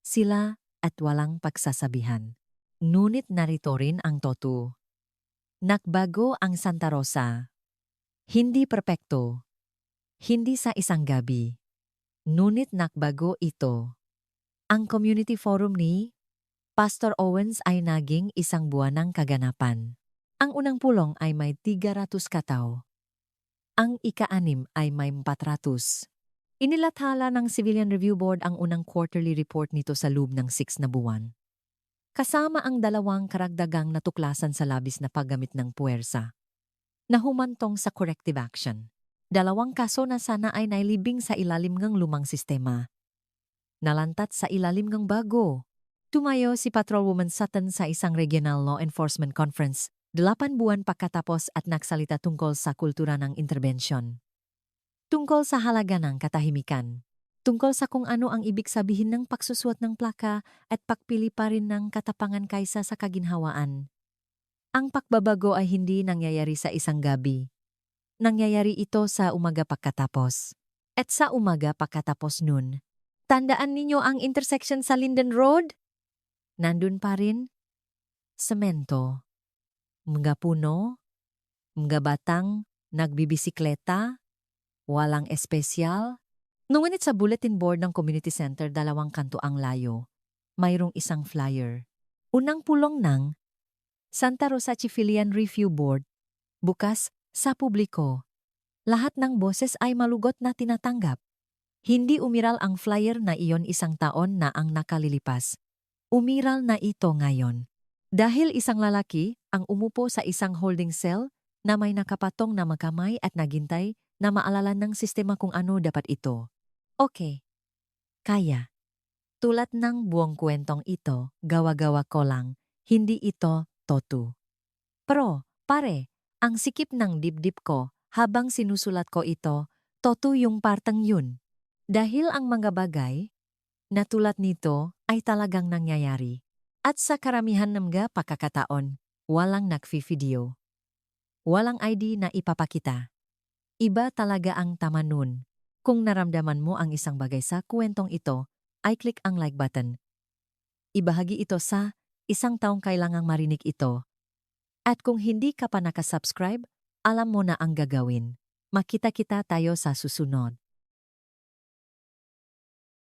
Sila at walang pagsasabihan. Ngunit narito rin ang totoo. Nagbago ang Santa Rosa. Hindi perpekto. Hindi sa isang gabi. Ngunit nagbago ito. Ang community forum ni Pastor Owens ay naging isang buwan ng kaganapan. Ang unang pulong ay may 300 katao. Ang ika-6 ay may 400. Inilathala ng Civilian Review Board ang unang quarterly report nito sa loob ng 6 na buwan. Kasama ang 2 karagdagang natuklasan sa labis na paggamit ng puwersa. Nahumantong sa corrective action. 2 kaso na sana ay nailibing sa ilalim ng lumang sistema. Nalantat sa ilalim ng bago. Tumayo si Patrolwoman Sutton sa isang regional law enforcement conference 8 buwan pagkatapos at nagsalita tungkol sa kultura ng interbensyon. Tungkol sa halaga ng katahimikan. Tungkol sa kung ano ang ibig sabihin ng pagsusuot ng plaka at pagpili pa rin ng katapangan kaysa sa kaginhawaan. Ang pagbabago ay hindi nangyayari sa isang gabi. Nangyayari ito sa umaga pagkatapos. At sa umaga pagkatapos nun, tandaan ninyo ang intersection sa Linden Road? Nandun pa rin? Semento. Mga puno, mga batang nagbibisikleta, walang espesyal, Ngunit sa bulletin board ng community center 2 kanto ang layo, mayroong isang flyer. Unang pulong ng Santa Rosa Civilian Review Board, bukas sa publiko. Lahat ng boses ay malugot na tinatanggap. Hindi umiral ang flyer na iyon 1 taon na ang nakalilipas. Umiral na ito ngayon. Dahil isang lalaki ang umupo sa isang holding cell na may nakapatong na magkamay at naghintay na maalala ng sistema kung ano dapat ito. Okay. Kaya. Tulad ng buong kwentong ito, gawa-gawa ko lang, hindi ito totu. Pero, pare, ang sikip ng dibdib ko habang sinusulat ko ito, totu yung partang yun. Dahil ang mga bagay na tulad nito ay talagang nangyayari. At sa karamihan ng mga pagkakataon, walang nagfi-video. Walang ID na ipapakita. Iba talaga ang tama nun. Kung naramdaman mo ang isang bagay sa kwentong ito, ay click ang like button. Ibahagi ito sa isang taong kailangang marinig ito. At kung hindi ka pa nakasubscribe, alam mo na ang gagawin. Makita-kita tayo sa susunod.